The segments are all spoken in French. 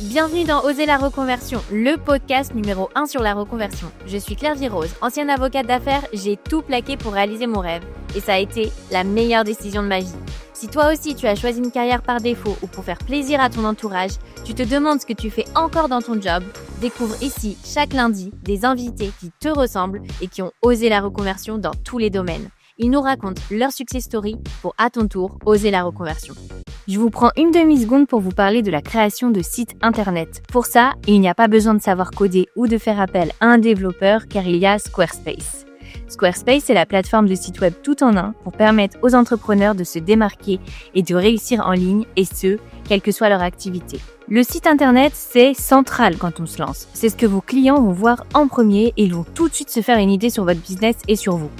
Bienvenue dans Oser la reconversion, le podcast numéro 1 sur la reconversion. Je suis Claire Virose, ancienne avocate d'affaires, j'ai tout plaqué pour réaliser mon rêve. Et ça a été la meilleure décision de ma vie. Si toi aussi tu as choisi une carrière par défaut ou pour faire plaisir à ton entourage, tu te demandes ce que tu fais encore dans ton job, découvre ici chaque lundi des invités qui te ressemblent et qui ont osé la reconversion dans tous les domaines. Ils nous racontent leur success story pour, à ton tour, oser la reconversion. Je vous prends une demi-seconde pour vous parler de la création de sites internet. Pour ça, il n'y a pas besoin de savoir coder ou de faire appel à un développeur car il y a Squarespace. Squarespace est la plateforme de site web tout en un pour permettre aux entrepreneurs de se démarquer et de réussir en ligne et ce, quelle que soit leur activité. Le site internet, c'est central quand on se lance. C'est ce que vos clients vont voir en premier et ils vont tout de suite se faire une idée sur votre business et sur vous.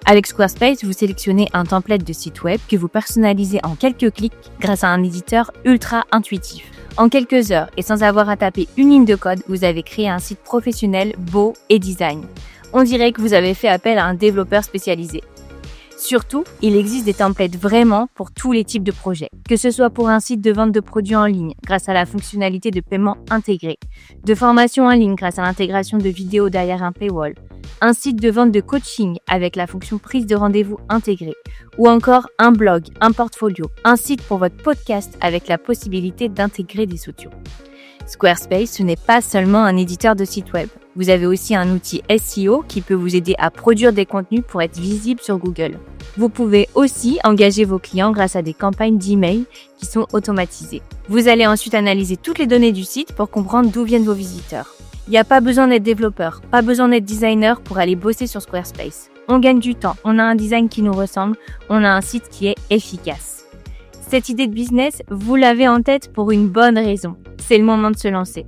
Avec Squarespace, vous sélectionnez un template de site web que vous personnalisez en quelques clics grâce à un éditeur ultra intuitif. En quelques heures et sans avoir à taper une ligne de code, vous avez créé un site professionnel, beau et design. On dirait que vous avez fait appel à un développeur spécialisé. Surtout, il existe des templates vraiment pour tous les types de projets. Que ce soit pour un site de vente de produits en ligne grâce à la fonctionnalité de paiement intégrée, de formation en ligne grâce à l'intégration de vidéos derrière un paywall, un site de vente de coaching avec la fonction prise de rendez-vous intégrée, ou encore un blog, un portfolio, un site pour votre podcast avec la possibilité d'intégrer des sociaux. Squarespace, ce n'est pas seulement un éditeur de site web. Vous avez aussi un outil SEO qui peut vous aider à produire des contenus pour être visible sur Google. Vous pouvez aussi engager vos clients grâce à des campagnes d'email qui sont automatisées. Vous allez ensuite analyser toutes les données du site pour comprendre d'où viennent vos visiteurs. Il n'y a pas besoin d'être développeur, pas besoin d'être designer pour aller bosser sur Squarespace. On gagne du temps, on a un design qui nous ressemble, on a un site qui est efficace. Cette idée de business, vous l'avez en tête pour une bonne raison. C'est le moment de se lancer.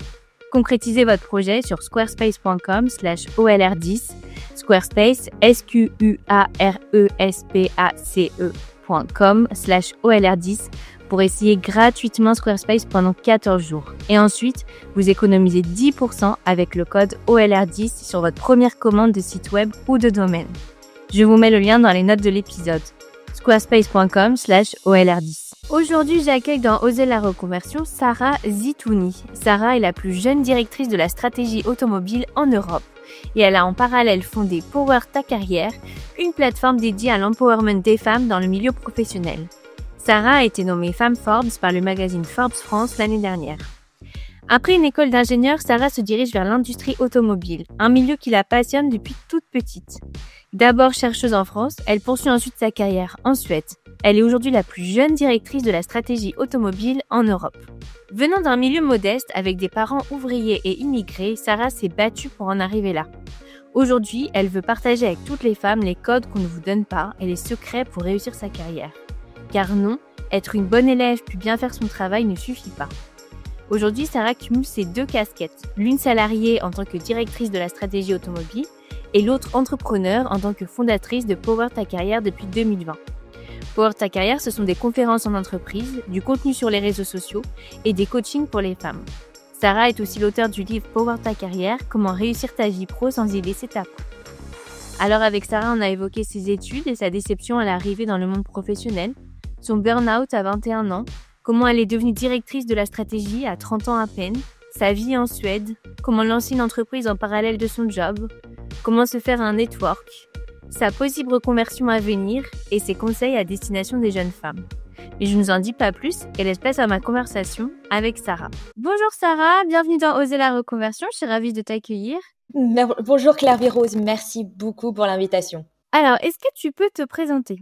Concrétisez votre projet sur squarespace.com/OLR10, Squarespace, SQUARESPACE.com/OLR10 pour essayer gratuitement Squarespace pendant 14 jours. Et ensuite, vous économisez 10% avec le code OLR10 sur votre première commande de site web ou de domaine. Je vous mets le lien dans les notes de l'épisode. squarespace.com/OLR10. Aujourd'hui, j'accueille dans Oser la reconversion Sarah Zitouni. Sarah est la plus jeune directrice de la stratégie automobile en Europe et elle a en parallèle fondé Power Ta Carrière, une plateforme dédiée à l'empowerment des femmes dans le milieu professionnel. Sarah a été nommée Femme Forbes par le magazine Forbes France l'année dernière. Après une école d'ingénieur, Sarah se dirige vers l'industrie automobile, un milieu qui la passionne depuis toute petite. D'abord chercheuse en France, elle poursuit ensuite sa carrière en Suède. Elle est aujourd'hui la plus jeune directrice de la stratégie automobile en Europe. Venant d'un milieu modeste avec des parents ouvriers et immigrés, Sarah s'est battue pour en arriver là. Aujourd'hui, elle veut partager avec toutes les femmes les codes qu'on ne vous donne pas et les secrets pour réussir sa carrière. Car non, être une bonne élève puis bien faire son travail ne suffit pas. Aujourd'hui, Sarah cumule ses deux casquettes, l'une salariée en tant que directrice de la stratégie automobile et l'autre entrepreneur en tant que fondatrice de Power Ta Carrière depuis 2020. Power Ta Carrière, ce sont des conférences en entreprise, du contenu sur les réseaux sociaux et des coachings pour les femmes. Sarah est aussi l'auteure du livre Power Ta Carrière, comment réussir ta vie pro sans y laisser ta peau. Alors avec Sarah, on a évoqué ses études et sa déception à l'arrivée dans le monde professionnel, son burn-out à 21 ans, comment elle est devenue directrice de la stratégie à 30 ans à peine, sa vie en Suède, comment lancer une entreprise en parallèle de son job, comment se faire un network, sa possible reconversion à venir et ses conseils à destination des jeunes femmes. Mais je ne vous en dis pas plus et laisse place à ma conversation avec Sarah. Bonjour Sarah, bienvenue dans Oser la reconversion, je suis ravie de t'accueillir. Bonjour Claire Virose, merci beaucoup pour l'invitation. Alors, est-ce que tu peux te présenter ?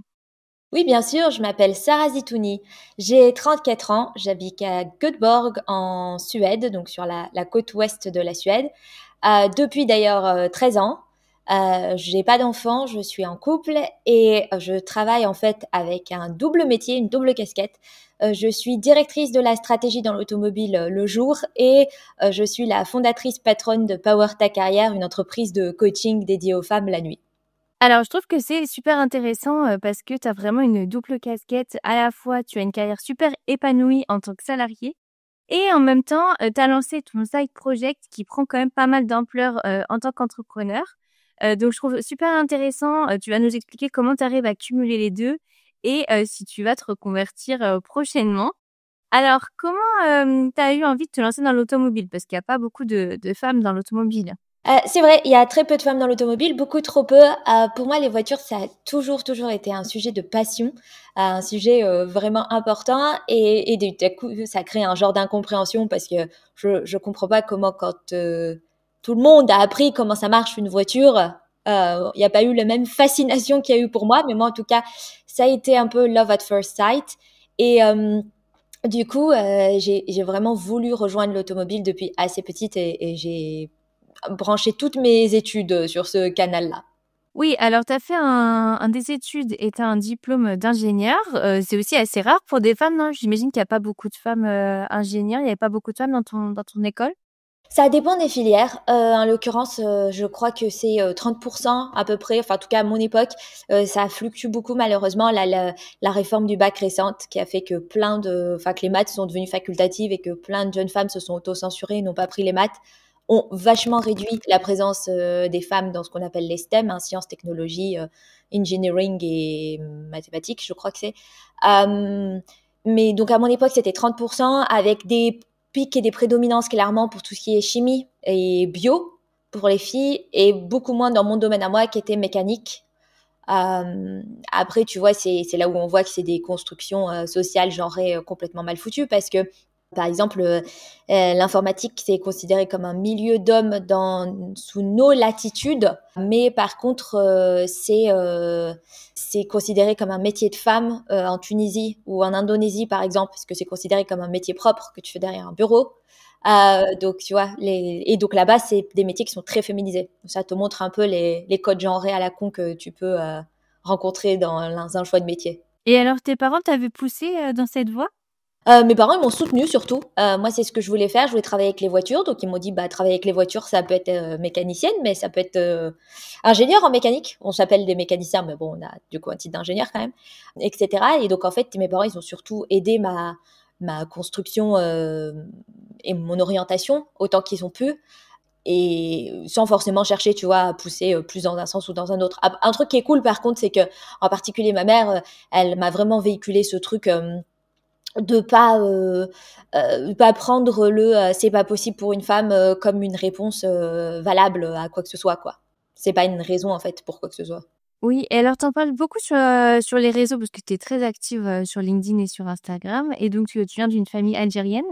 Oui, bien sûr, je m'appelle Sarah Zitouni, j'ai 34 ans, j'habite à Göteborg en Suède, donc sur la côte ouest de la Suède, depuis d'ailleurs 13 ans. J'ai pas d'enfant, je suis en couple et je travaille en fait avec un double métier, une double casquette. Je suis directrice de la stratégie dans l'automobile le jour et je suis la fondatrice patronne de Power Ta Carrière, une entreprise de coaching dédiée aux femmes la nuit. Alors, je trouve que c'est super intéressant parce que tu as vraiment une double casquette. À la fois, tu as une carrière super épanouie en tant que salarié et en même temps, tu as lancé ton side project qui prend quand même pas mal d'ampleur en tant qu'entrepreneur. Donc, je trouve super intéressant. Tu vas nous expliquer comment tu arrives à cumuler les deux et si tu vas te reconvertir prochainement. Alors, comment tu as eu envie de te lancer dans l'automobile? Parce qu'il y a pas beaucoup de femmes dans l'automobile. C'est vrai, il y a très peu de femmes dans l'automobile, beaucoup trop peu. Pour moi, les voitures, ça a toujours été un sujet de passion, un sujet, vraiment important et du coup, ça crée un genre d'incompréhension parce que je comprends pas comment quand, tout le monde a appris comment ça marche une voiture, il y a pas eu la même fascination qu'il y a eu pour moi. Mais moi, en tout cas, ça a été un peu love at first sight et du coup, j'ai vraiment voulu rejoindre l'automobile depuis assez petite et j'ai branché toutes mes études sur ce canal-là. Oui, alors tu as fait un des études et tu as un diplôme d'ingénieur. C'est aussi assez rare pour des femmes, non? J'imagine qu'il y a pas beaucoup de femmes, ingénieurs. Il y avait pas beaucoup de femmes dans ton école? Ça dépend des filières. En l'occurrence, je crois que c'est 30% à peu près, enfin en tout cas à mon époque. Ça fluctue beaucoup malheureusement. La réforme du bac récente qui a fait que que les maths sont devenues facultatives et que plein de jeunes femmes se sont auto-censurées et n'ont pas pris les maths, ont vachement réduit la présence des femmes dans ce qu'on appelle les STEM, hein, sciences, technologies, engineering et mathématiques, je crois que c'est. Euh, mais donc à mon époque, c'était 30% avec des pics et des prédominances clairement pour tout ce qui est chimie et bio pour les filles et beaucoup moins dans mon domaine à moi qui était mécanique. Après, tu vois, c'est là où on voit que c'est des constructions sociales genrées complètement mal foutues parce que, par exemple, l'informatique, c'est considéré comme un milieu d'hommes sous nos latitudes, mais par contre, c'est considéré comme un métier de femme en Tunisie ou en Indonésie, par exemple, parce que c'est considéré comme un métier propre que tu fais derrière un bureau. Donc, tu vois, et donc là-bas, c'est des métiers qui sont très féminisés. Ça te montre un peu les codes genrés à la con que tu peux rencontrer dans un choix de métier. Et alors tes parents t'avaient poussé dans cette voie? Mes parents, ils m'ont soutenue surtout. Moi, c'est ce que je voulais faire. Je voulais travailler avec les voitures. Donc, ils m'ont dit, bah, travailler avec les voitures, ça peut être mécanicienne, mais ça peut être ingénieur en mécanique. On s'appelle des mécaniciens, mais bon, on a du coup un titre d'ingénieur quand même, etc. Et donc, en fait, mes parents, ils ont surtout aidé ma construction et mon orientation autant qu'ils ont pu. Et sans forcément chercher, tu vois, à pousser plus dans un sens ou dans un autre. Un truc qui est cool, par contre, c'est que, en particulier, ma mère, elle m'a vraiment véhiculé ce truc de pas prendre c'est pas possible pour une femme comme une réponse valable à quoi que ce soit, quoi. C'est pas une raison en fait pour quoi que ce soit. Oui, et alors t'en parles beaucoup sur les réseaux parce que tu es très active sur LinkedIn et sur Instagram et donc tu viens d'une famille algérienne.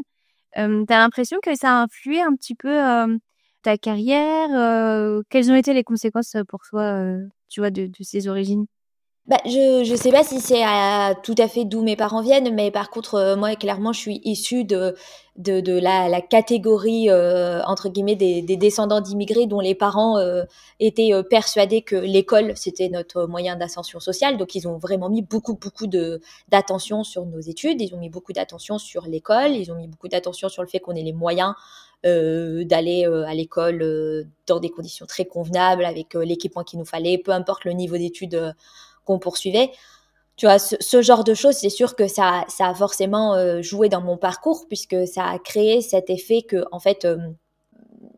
Tu l'impression que ça a influé un petit peu ta carrière? Quelles ont été les conséquences pour toi, tu vois, de ces origines? Bah, je sais pas si c'est tout à fait d'où mes parents viennent, mais par contre, moi, clairement, je suis issue de la catégorie, entre guillemets, des descendants d'immigrés dont les parents étaient persuadés que l'école, c'était notre moyen d'ascension sociale. Donc, ils ont vraiment mis beaucoup d'attention sur nos études. Ils ont mis beaucoup d'attention sur l'école. Ils ont mis beaucoup d'attention sur le fait qu'on ait les moyens d'aller à l'école dans des conditions très convenables, avec l'équipement qu'il nous fallait, peu importe le niveau d'études qu'on poursuivait. Tu vois, ce genre de choses, c'est sûr que ça a forcément joué dans mon parcours puisque ça a créé cet effet que, en fait,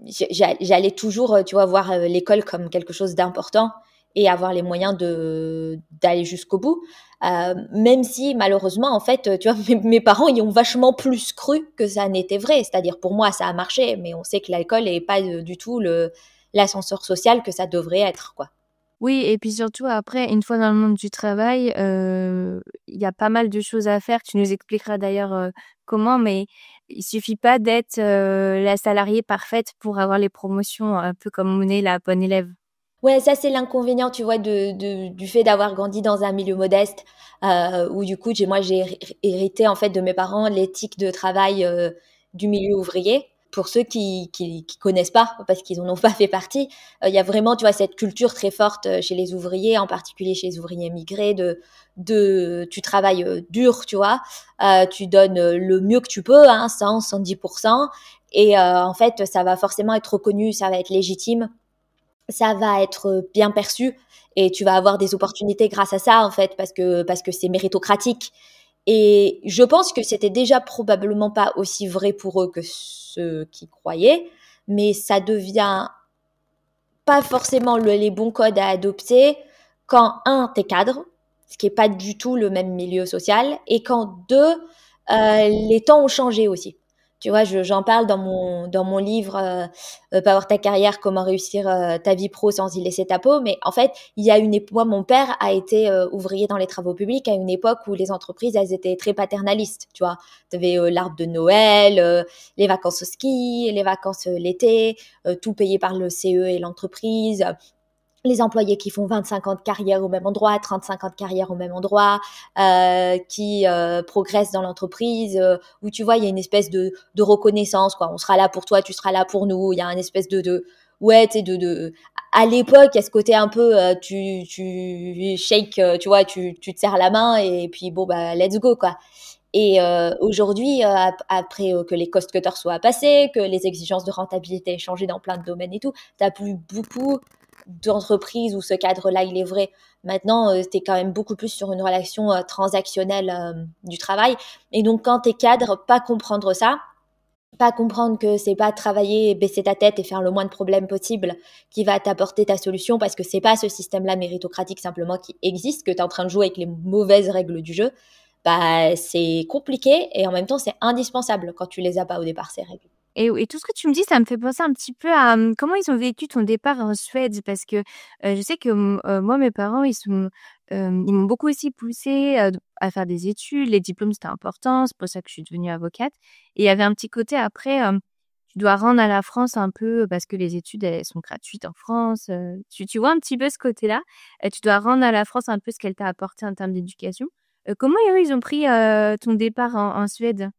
j'allais toujours, tu vois, voir l'école comme quelque chose d'important et avoir les moyens d'aller jusqu'au bout. Même si, malheureusement, en fait, tu vois, mes parents, ils ont vachement plus cru que ça n'était vrai. C'est-à-dire, pour moi, ça a marché, mais on sait que l'école n'est pas du tout l'ascenseur social que ça devrait être, quoi. Oui, et puis surtout après, une fois dans le monde du travail, il y a pas mal de choses à faire. Tu nous expliqueras d'ailleurs comment, mais il suffit pas d'être la salariée parfaite pour avoir les promotions, un peu comme on est la bonne élève. Ouais, ça c'est l'inconvénient, tu vois, du fait d'avoir grandi dans un milieu modeste, où du coup, j'ai hérité en fait de mes parents l'éthique de travail du milieu ouvrier. Pour ceux qui connaissent pas, parce qu'ils en ont pas fait partie, il y a vraiment, tu vois, cette culture très forte chez les ouvriers, en particulier chez les ouvriers migrés, tu travailles dur, tu vois, tu donnes le mieux que tu peux, hein, 110%, et en fait, ça va forcément être reconnu, ça va être légitime, ça va être bien perçu et tu vas avoir des opportunités grâce à ça en fait parce que c'est méritocratique. Et je pense que c'était déjà probablement pas aussi vrai pour eux que ceux qui croyaient, mais ça devient pas forcément les bons codes à adopter quand un, t'es cadre, ce qui est pas du tout le même milieu social, et quand deux, Les temps ont changé aussi. Tu vois, j'en parle dans mon livre Power ta carrière, comment réussir ta vie pro sans y laisser ta peau. Mais en fait, il y a moi, mon père a été ouvrier dans les travaux publics à une époque où les entreprises, elles étaient très paternalistes. Tu vois, tu avais l'arbre de Noël, les vacances au ski, les vacances l'été, tout payé par le CE et l'entreprise. Les employés qui font 25 ans de carrière au même endroit, 35 ans de carrière au même endroit, qui progressent dans l'entreprise, où tu vois, il y a une espèce de reconnaissance, quoi. On sera là pour toi, tu seras là pour nous. Il y a une espèce ouais, tu sais, à l'époque, il y a ce côté un peu, tu shake, tu vois, tu te serres la main et puis bon, bah, let's go, quoi. Et aujourd'hui, après que les cost cutters soient passés, que les exigences de rentabilité aient changé dans plein de domaines et tout, tu n'as plus beaucoup d'entreprises où ce cadre-là, il est vrai. Maintenant, tu es quand même beaucoup plus sur une relation transactionnelle du travail. Et donc, quand tu es cadre, pas comprendre ça, pas comprendre que c'est pas travailler, baisser ta tête et faire le moins de problèmes possible qui va t'apporter ta solution, parce que c'est pas ce système-là méritocratique simplement qui existe, que tu es en train de jouer avec les mauvaises règles du jeu, bah c'est compliqué et en même temps c'est indispensable quand tu les as pas au départ, ces règles. Et tout ce que tu me dis, ça me fait penser un petit peu à comment ils ont vécu ton départ en Suède. Parce que je sais que moi, mes parents, ils m'ont beaucoup aussi poussé à faire des études. Les diplômes, c'était important. C'est pour ça que je suis devenue avocate. Et il y avait un petit côté après, tu dois rendre à la France un peu, parce que les études, elles sont gratuites en France. Tu vois un petit peu ce côté-là. Tu dois rendre à la France un peu ce qu'elle t'a apporté en termes d'éducation. Comment eux, ils ont pris ton départ en Suède?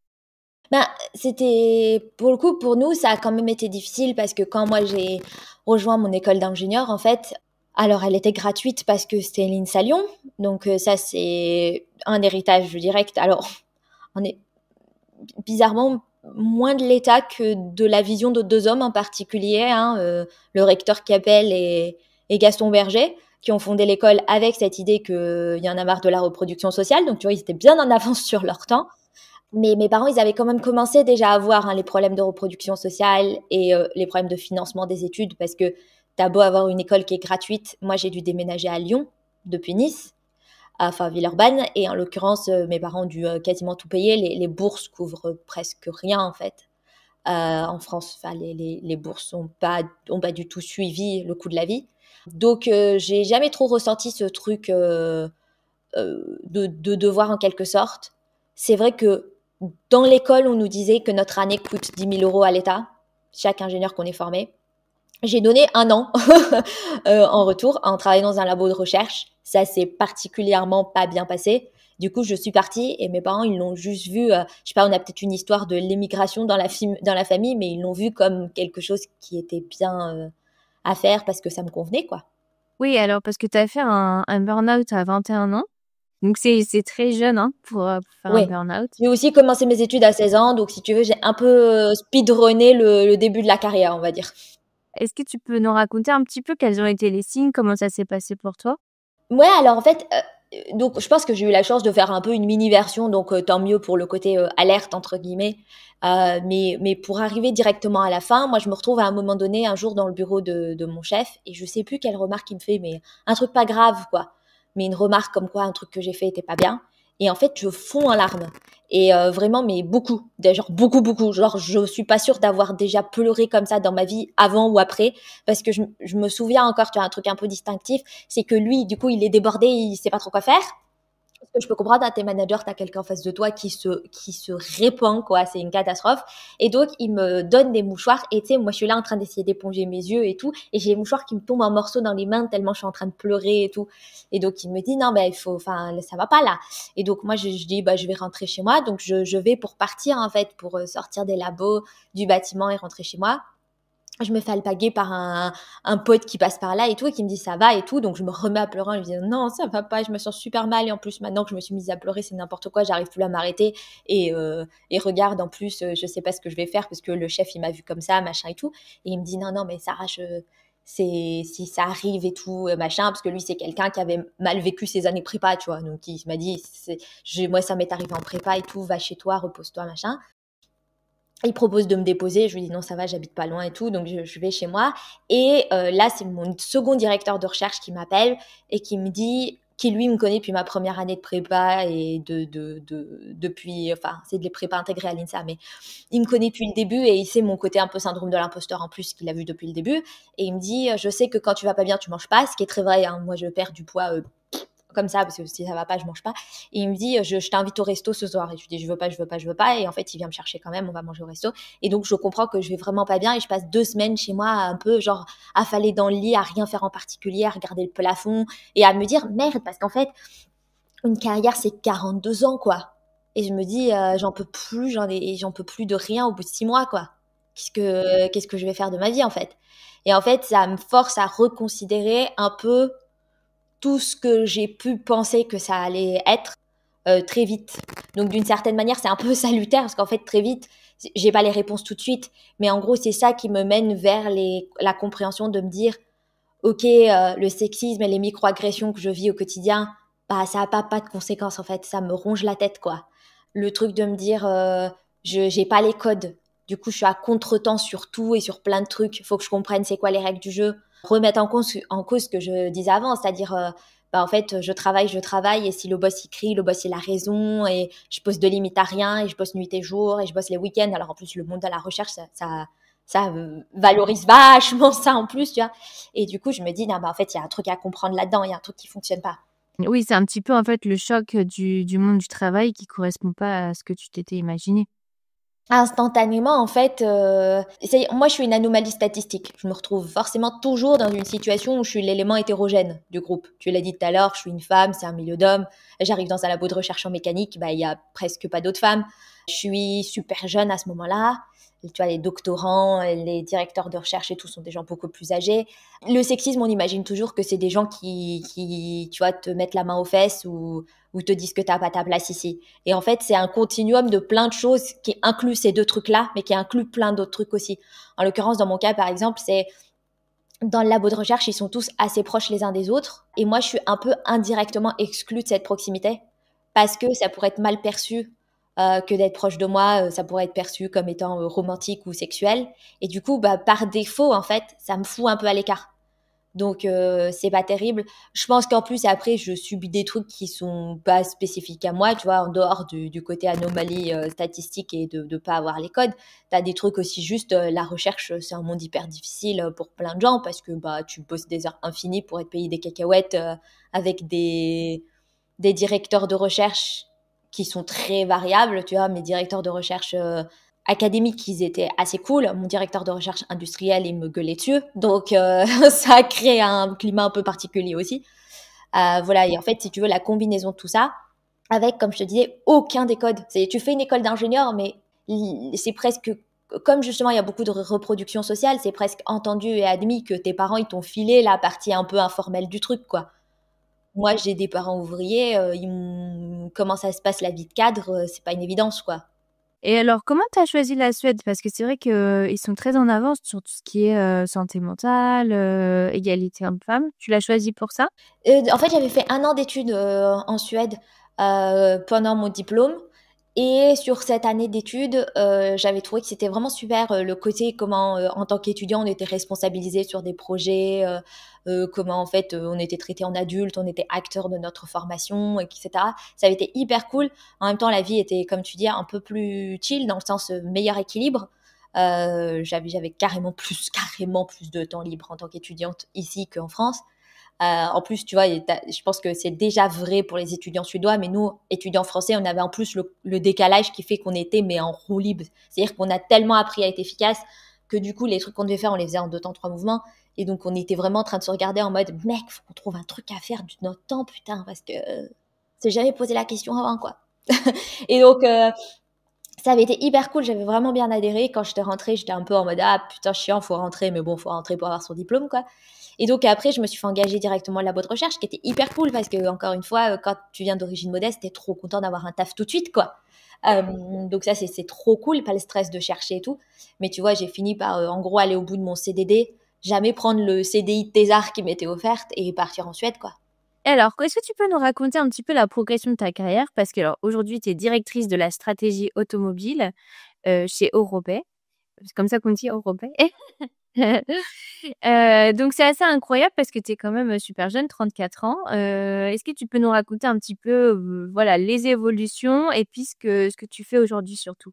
Ben, c'était, pour le coup, pour nous, ça a quand même été difficile parce que quand moi j'ai rejoint mon école d'ingénieur, en fait, alors elle était gratuite parce que c'était l'INSA Lyon. Donc ça, c'est un héritage direct. Alors, on est bizarrement moins de l'État que de la vision de deux hommes en particulier, hein, le recteur Capel et Gaston Berger, qui ont fondé l'école avec cette idée qu'il y en a marre de la reproduction sociale. Donc, tu vois, ils étaient bien en avance sur leur temps. Mais mes parents, ils avaient quand même commencé déjà à voir les problèmes de reproduction sociale et les problèmes de financement des études, parce que t'as beau avoir une école qui est gratuite. Moi, j'ai dû déménager à Lyon depuis Nice, enfin Villeurbanne, et en l'occurrence, mes parents ont dû quasiment tout payer. Les bourses couvrent presque rien en fait. En France, enfin, les bourses ont pas du tout suivi le coût de la vie. Donc, j'ai jamais trop ressenti ce truc de devoir en quelque sorte. C'est vrai que dans l'école, on nous disait que notre année coûte 10 000 € à l'État, chaque ingénieur qu'on est formé. J'ai donné un an en retour en travaillant dans un labo de recherche. Ça s'est particulièrement pas bien passé. Du coup, je suis partie et mes parents, ils l'ont juste vu, je sais pas, on a peut-être une histoire de l'émigration dans dans la famille, mais ils l'ont vu comme quelque chose qui était bien à faire parce que ça me convenait, quoi. Oui, alors parce que tu as fait un burn-out à 21 ans. Donc c'est très jeune hein, pour faire un Oui. burn-out. J'ai aussi commencé mes études à 16 ans, donc si tu veux, j'ai un peu speedrunné le début de la carrière, on va dire. Est-ce que tu peux nous raconter un petit peu quels ont été les signes, comment ça s'est passé pour toi? Ouais, alors en fait, donc je pense que j'ai eu la chance de faire un peu une mini version, donc tant mieux pour le côté alerte entre guillemets. Mais pour arriver directement à la fin, moi je me retrouve à un moment donné, un jour dans le bureau de mon chef, et je sais plus quelle remarque il me fait, mais un truc pas grave quoi, mais une remarque comme quoi un truc que j'ai fait était pas bien. Et en fait, je fonds en larmes. Et vraiment, mais beaucoup, genre beaucoup, beaucoup. Genre, je suis pas sûre d'avoir déjà pleuré comme ça dans ma vie avant ou après, parce que je me souviens encore, tu as un truc un peu distinctif, c'est que lui, du coup, il est débordé, il sait pas trop quoi faire. Ce que je peux comprendre, à tes managers, tu as quelqu'un en face de toi qui se répand, quoi. C'est une catastrophe. Et donc, il me donne des mouchoirs. Et tu sais, moi, je suis là en train d'essayer d'éponger mes yeux et tout. Et j'ai les mouchoirs qui me tombent en morceaux dans les mains tellement je suis en train de pleurer et tout. Et donc, il me dit, non, ben, il faut, enfin, ça va pas là. Et donc, moi, je dis, bah, je vais rentrer chez moi. Donc, je vais pour partir, en fait, pour sortir des labos, du bâtiment et rentrer chez moi. Je me fais alpaguer par un pote qui passe par là et tout, et qui me dit ça va et tout. Donc je me remets à pleurer en lui disant non, ça va pas, je me sens super mal. Et en plus, maintenant que je me suis mise à pleurer, c'est n'importe quoi, j'arrive plus à m'arrêter. Et regarde, en plus, je sais pas ce que je vais faire parce que le chef, il m'a vu comme ça, machin et tout. Et il me dit non, non, mais Sarah, si ça arrive et tout, machin, parce que lui, c'est quelqu'un qui avait mal vécu ses années prépa, tu vois. Donc il m'a dit, moi, ça m'est arrivé en prépa et tout, va chez toi, repose-toi, machin. Il propose de me déposer, je lui dis non ça va, j'habite pas loin et tout, donc je vais chez moi. Et là c'est mon second directeur de recherche qui m'appelle et qui me dit qui lui me connaît depuis ma première année de prépa et depuis, enfin, c'est des prépas intégrées à l'INSA, mais il me connaît depuis le début et il sait mon côté un peu syndrome de l'imposteur en plus qu'il a vu depuis le début. Et il me dit, je sais que quand tu vas pas bien, tu manges pas, ce qui est très vrai, hein. Moi, je perds du poids comme ça, parce que si ça va pas, je mange pas. Et il me dit, je t'invite au resto ce soir. Et je lui dis, je veux pas, je veux pas, je veux pas. Et en fait, il vient me chercher quand même, on va manger au resto. Et donc, je comprends que je vais vraiment pas bien et je passe 2 semaines chez moi un peu, genre, affalée dans le lit, à rien faire en particulier, à regarder le plafond et à me dire, merde, parce qu'en fait, une carrière, c'est 42 ans, quoi. Et je me dis, j'en peux plus, j'en peux plus de rien au bout de 6 mois, quoi. Qu'est-ce que je vais faire de ma vie, en fait? Et en fait, ça me force à reconsidérer un peu tout ce que j'ai pu penser que ça allait être très vite. Donc d'une certaine manière, c'est un peu salutaire parce qu'en fait très vite, j'ai pas les réponses tout de suite, mais en gros c'est ça qui me mène vers la compréhension de me dire, ok, le sexisme et les microagressions que je vis au quotidien, bah ça a pas de conséquences en fait, ça me ronge la tête quoi. Le truc de me dire, je j'ai pas les codes, du coup je suis à contretemps sur tout et sur plein de trucs, il faut que je comprenne c'est quoi les règles du jeu, remettre en cause ce que je disais avant, c'est-à-dire bah en fait je travaille et si le boss il crie, le boss il a raison et je pose de limite à rien et je bosse nuit et jour et je bosse les week-ends, alors en plus le monde de la recherche ça valorise vachement ça en plus, tu vois. Et du coup, je me dis, non, bah, en fait, il y a un truc à comprendre là-dedans, il y a un truc qui fonctionne pas. Oui, c'est un petit peu en fait le choc du monde du travail qui correspond pas à ce que tu t'étais imaginé. Instantanément, en fait, moi, je suis une anomalie statistique. Je me retrouve forcément toujours dans une situation où je suis l'élément hétérogène du groupe. Tu l'as dit tout à l'heure, je suis une femme, c'est un milieu d'hommes. J'arrive dans un labo de recherche en mécanique, bah, il y a presque pas d'autres femmes. Je suis super jeune à ce moment-là. Tu vois, les doctorants, les directeurs de recherche et tout sont des gens beaucoup plus âgés. Le sexisme, on imagine toujours que c'est des gens qui, tu vois, te mettent la main aux fesses ou te disent que t'as pas ta place ici. Et en fait, c'est un continuum de plein de choses qui inclut ces deux trucs-là, mais qui inclut plein d'autres trucs aussi. En l'occurrence, dans mon cas, par exemple, c'est dans le labo de recherche, ils sont tous assez proches les uns des autres. Et moi, je suis un peu indirectement exclue de cette proximité parce que ça pourrait être mal perçu que d'être proche de moi, ça pourrait être perçu comme étant romantique ou sexuel. Et du coup, bah, par défaut, en fait, ça me fout un peu à l'écart. Donc c'est pas terrible. Je pense qu'en plus après je subis des trucs qui sont pas spécifiques à moi, tu vois, en dehors du côté anomalie statistique et de pas avoir les codes. T'as des trucs aussi juste la recherche, c'est un monde hyper difficile pour plein de gens parce que bah tu bosses des heures infinies pour être payé des cacahuètes avec des directeurs de recherche qui sont très variables, tu vois, mes directeurs de recherche académiques, ils étaient assez cool. Mon directeur de recherche industrielle, il me gueulait dessus. Donc, ça a créé un climat un peu particulier aussi. Voilà. Et en fait, si tu veux, la combinaison de tout ça, avec, comme je te disais, aucun des codes. Tu fais une école d'ingénieur, mais c'est presque, comme justement il y a beaucoup de reproduction sociale, c'est presque entendu et admis que tes parents, ils t'ont filé la partie un peu informelle du truc, quoi. Moi, j'ai des parents ouvriers, comment ça se passe la vie de cadre, c'est pas une évidence, quoi. Et alors, comment tu as choisi la Suède? Parce que c'est vrai qu'ils sont très en avance sur tout ce qui est santé mentale, égalité homme-femme. Tu l'as choisi pour ça? En fait, j'avais fait 1 an d'études en Suède pendant mon diplôme. Et sur cette année d'études, j'avais trouvé que c'était vraiment super le côté comment, en tant qu'étudiant, on était responsabilisé sur des projets, comment en fait on était traité en adulte, on était acteur de notre formation, etc. Ça avait été hyper cool. En même temps, la vie était, comme tu dis, un peu plus chill dans le sens meilleur équilibre. J'avais carrément plus de temps libre en tant qu'étudiante ici qu'en France. En plus, tu vois, je pense que c'est déjà vrai pour les étudiants suédois, mais nous, étudiants français, on avait en plus le décalage qui fait qu'on était mais en roue libre. C'est-à-dire qu'on a tellement appris à être efficace que du coup, les trucs qu'on devait faire, on les faisait en 2 temps, 3 mouvements. Et donc, on était vraiment en train de se regarder en mode, mec, faut qu'on trouve un truc à faire de notre temps, putain, parce que c'est jamais posé la question avant, quoi. Et donc, ça avait été hyper cool, j'avais vraiment bien adhéré. Quand j'étais rentrée, j'étais un peu en mode, ah putain, chiant, faut rentrer, mais bon, faut rentrer pour avoir son diplôme, quoi. Et donc après, je me suis fait engager directement au labo de recherche, qui était hyper cool parce que, encore une fois, quand tu viens d'origine modeste, t'es trop content d'avoir un taf tout de suite, quoi. Donc ça, c'est trop cool, pas le stress de chercher et tout. Mais tu vois, j'ai fini par, en gros, aller au bout de mon CDD, jamais prendre le CDI de thésard qui m'était offerte et partir en Suède, quoi. Et alors, est-ce que tu peux nous raconter un petit peu la progression de ta carrière? Parce que alors, aujourd'hui, tu es directrice de la stratégie automobile chez Europay. C'est comme ça qu'on dit Europay. Donc c'est assez incroyable parce que tu es quand même super jeune, 34 ans. Est-ce que tu peux nous raconter un petit peu, voilà, les évolutions et puis ce que tu fais aujourd'hui surtout?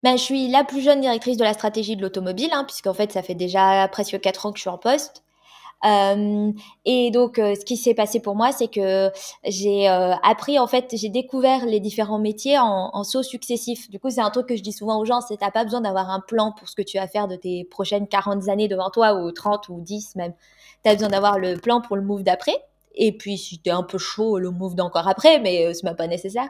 Ben, je suis la plus jeune directrice de la stratégie de l'automobile, hein, puisqu'en fait, ça fait déjà presque 4 ans que je suis en poste. Euh, et donc, ce qui s'est passé pour moi, c'est que j'ai appris, en fait, j'ai découvert les différents métiers en sauts successifs. Du coup, c'est un truc que je dis souvent aux gens, c'est t'as pas besoin d'avoir un plan pour ce que tu vas faire de tes prochaines 40 années devant toi, ou 30 ou 10 même. T'as besoin d'avoir le plan pour le move d'après. Et puis, si t'es un peu chaud, le move d'encore après, mais c'est même pas nécessaire.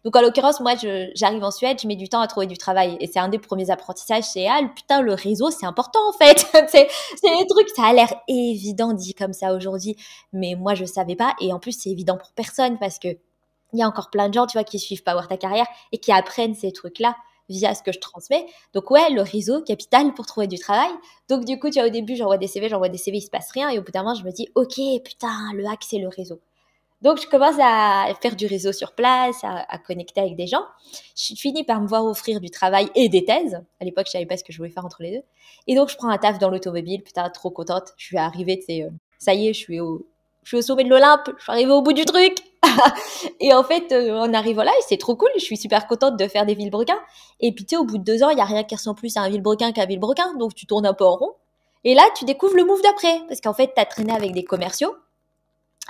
Donc, en l'occurrence, moi, j'arrive en Suède, je mets du temps à trouver du travail. Et c'est un des premiers apprentissages, c'est, ah, putain, le réseau, c'est important, en fait. C'est des trucs, ça a l'air évident dit comme ça aujourd'hui. Mais moi, je savais pas. Et en plus, c'est évident pour personne parce que il y a encore plein de gens, tu vois, qui suivent Power Ta Carrière et qui apprennent ces trucs-là via ce que je transmets. Donc, ouais, le réseau, capital pour trouver du travail. Donc, du coup, tu vois, au début, j'envoie des CV, il se passe rien. Et au bout d'un moment, je me dis, OK, putain, le hack, c'est le réseau. Donc, je commence à faire du réseau sur place, à connecter avec des gens. Je finis par me voir offrir du travail et des thèses. À l'époque, je savais pas ce que je voulais faire entre les deux. Et donc, je prends un taf dans l'automobile. Putain, trop contente. Je suis arrivée, tu sais, ça y est, je suis au sommet de l'Olympe. Je suis arrivée au bout du truc. Et en fait, en arrivant là, c'est trop cool. Je suis super contente de faire des vilebrequins. Et puis, tu sais, au bout de 2 ans, il y a rien qui ressemble plus à un vilebrequin qu'un vilebrequin. Donc, tu tournes un peu en rond. Et là, tu découvres le move d'après. Parce qu'en fait, t'as traîné avec des commerciaux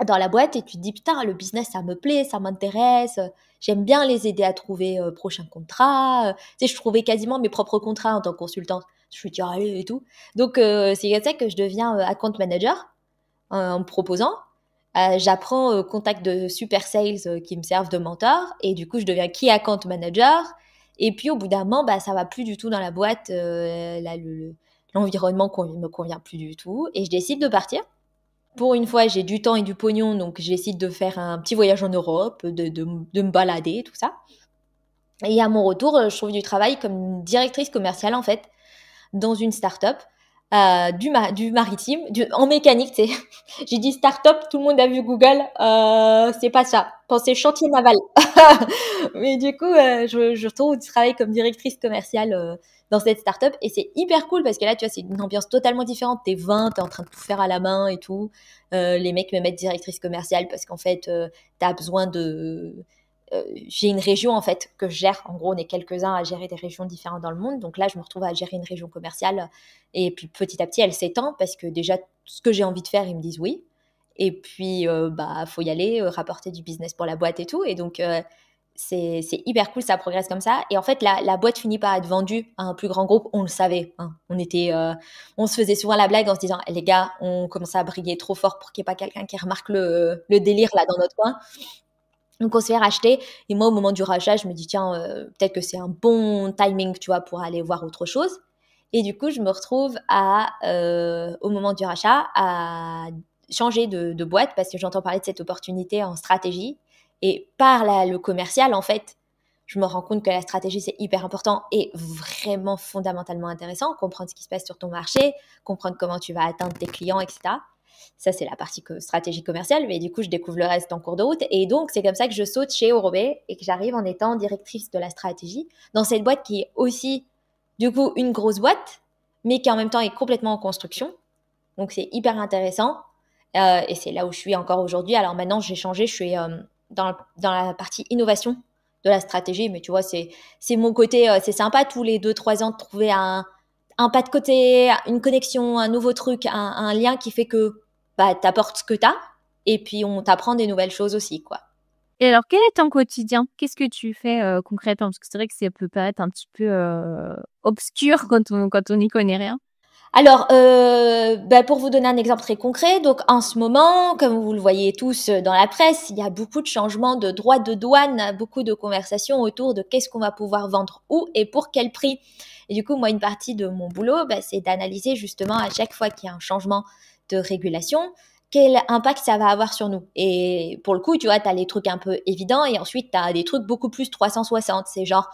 dans la boîte et tu te dis putain le business ça me plaît, ça m'intéresse, j'aime bien les aider à trouver prochain contrat. Tu sais, je trouvais quasiment mes propres contrats en tant que consultante. Je me dis allez et tout. Donc c'est comme ça que je deviens account manager en me proposant. J'apprends contact de super sales qui me servent de mentor et du coup je deviens key account manager. Et puis au bout d'un moment, bah ça va plus du tout dans la boîte, l'environnement me convient plus du tout et je décide de partir. Pour une fois, j'ai du temps et du pognon, donc j'essaie de faire un petit voyage en Europe, de me balader, tout ça. Et à mon retour, je trouve du travail comme directrice commerciale, en fait, dans une start-up du maritime, en mécanique, tu sais. J'ai dit start-up, tout le monde a vu Google, c'est pas ça. Pensez chantier naval. Mais du coup, je retrouve du travail comme directrice commerciale dans cette start-up et c'est hyper cool parce que là, tu vois, c'est une ambiance totalement différente. T'es 20, t'es en train de tout faire à la main et tout. Les mecs me mettent directrice commerciale parce qu'en fait, t'as besoin de j'ai une région en fait que je gère. En gros, on est quelques-uns à gérer des régions différentes dans le monde. Donc là, je me retrouve à gérer une région commerciale. Et puis petit à petit, elle s'étend parce que déjà, ce que j'ai envie de faire, ils me disent oui. Et puis, bah, faut y aller, rapporter du business pour la boîte et tout. Et donc, c'est hyper cool, ça progresse comme ça. Et en fait, la boîte finit par être vendue à un plus grand groupe. On le savait. Hein. On se faisait souvent la blague en se disant, les gars, on commence à briller trop fort pour qu'il n'y ait pas quelqu'un qui remarque le délire là dans notre coin. Donc on se fait racheter et moi au moment du rachat je me dis tiens peut-être que c'est un bon timing tu vois pour aller voir autre chose et du coup je me retrouve au moment du rachat à changer de boîte parce que j'entends parler de cette opportunité en stratégie et par le commercial en fait je me rends compte que la stratégie c'est hyper important et vraiment fondamentalement intéressant, comprendre ce qui se passe sur ton marché, comprendre comment tu vas atteindre tes clients, etc. Ça, c'est la partie stratégie commerciale, mais du coup, je découvre le reste en cours de route. Et donc, c'est comme ça que je saute chez Orobé et que j'arrive en étant directrice de la stratégie dans cette boîte qui est aussi, du coup, une grosse boîte, mais qui en même temps est complètement en construction. Donc, c'est hyper intéressant. Et c'est là où je suis encore aujourd'hui. Alors maintenant, j'ai changé, je suis dans la partie innovation de la stratégie. Mais tu vois, c'est mon côté, c'est sympa tous les 2-3 ans de trouver un pas de côté, une connexion, un nouveau truc, un lien qui fait que bah, t'apportes ce que t'as et puis on t'apprend des nouvelles choses aussi, quoi. Et alors, quel est ton quotidien? Qu'est-ce que tu fais concrètement? Parce que c'est vrai que ça peut paraître un petit peu obscur quand on n'y connaît rien. Alors, bah, pour vous donner un exemple très concret, donc en ce moment, comme vous le voyez tous dans la presse, il y a beaucoup de changements de droits de douane, beaucoup de conversations autour de qu'est-ce qu'on va pouvoir vendre où et pour quel prix. Et du coup, moi, une partie de mon boulot, bah, c'est d'analyser justement à chaque fois qu'il y a un changement de régulation, quel impact ça va avoir sur nous. Et pour le coup, tu vois, tu as les trucs un peu évidents et ensuite, tu as des trucs beaucoup plus 360. C'est genre,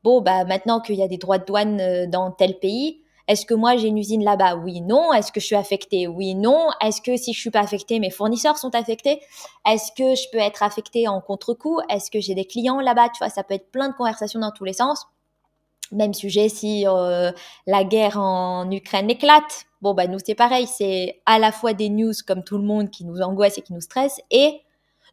bon, bah, maintenant qu'il y a des droits de douane dans tel pays, est-ce que moi j'ai une usine là-bas? Oui, non. Est-ce que je suis affectée? Oui, non. Est-ce que si je suis pas affectée, mes fournisseurs sont affectés? Est-ce que je peux être affectée en contre-coup? Est-ce que j'ai des clients là-bas? Tu vois, ça peut être plein de conversations dans tous les sens. Même sujet si la guerre en Ukraine éclate. Bon, bah, nous, c'est pareil. C'est à la fois des news comme tout le monde qui nous angoissent et qui nous stressent et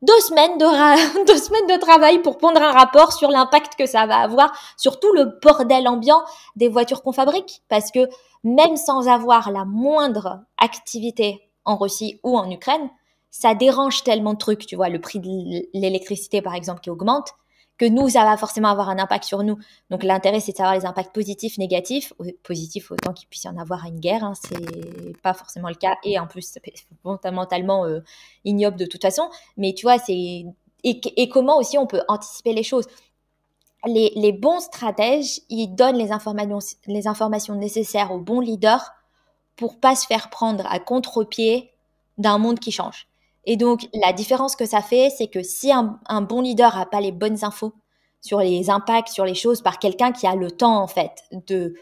2 semaines de 2 semaines de travail pour pondre un rapport sur l'impact que ça va avoir sur tout le bordel ambiant des voitures qu'on fabrique. Parce que même sans avoir la moindre activité en Russie ou en Ukraine, ça dérange tellement de trucs. Tu vois, le prix de l'électricité, par exemple, qui augmente, que nous, ça va forcément avoir un impact sur nous. Donc l'intérêt, c'est de savoir les impacts positifs, négatifs. Positifs, autant qu'il puisse y en avoir à une guerre, hein, c'est pas forcément le cas. Et en plus, c'est fondamentalement ignoble de toute façon. Mais tu vois, et comment aussi on peut anticiper les choses. Les bons stratèges, ils donnent les informations nécessaires aux bons leaders pour pas se faire prendre à contre-pied d'un monde qui change. Et donc, la différence que ça fait, c'est que si un bon leader a pas les bonnes infos sur les impacts, sur les choses, par quelqu'un qui a le temps, en fait, de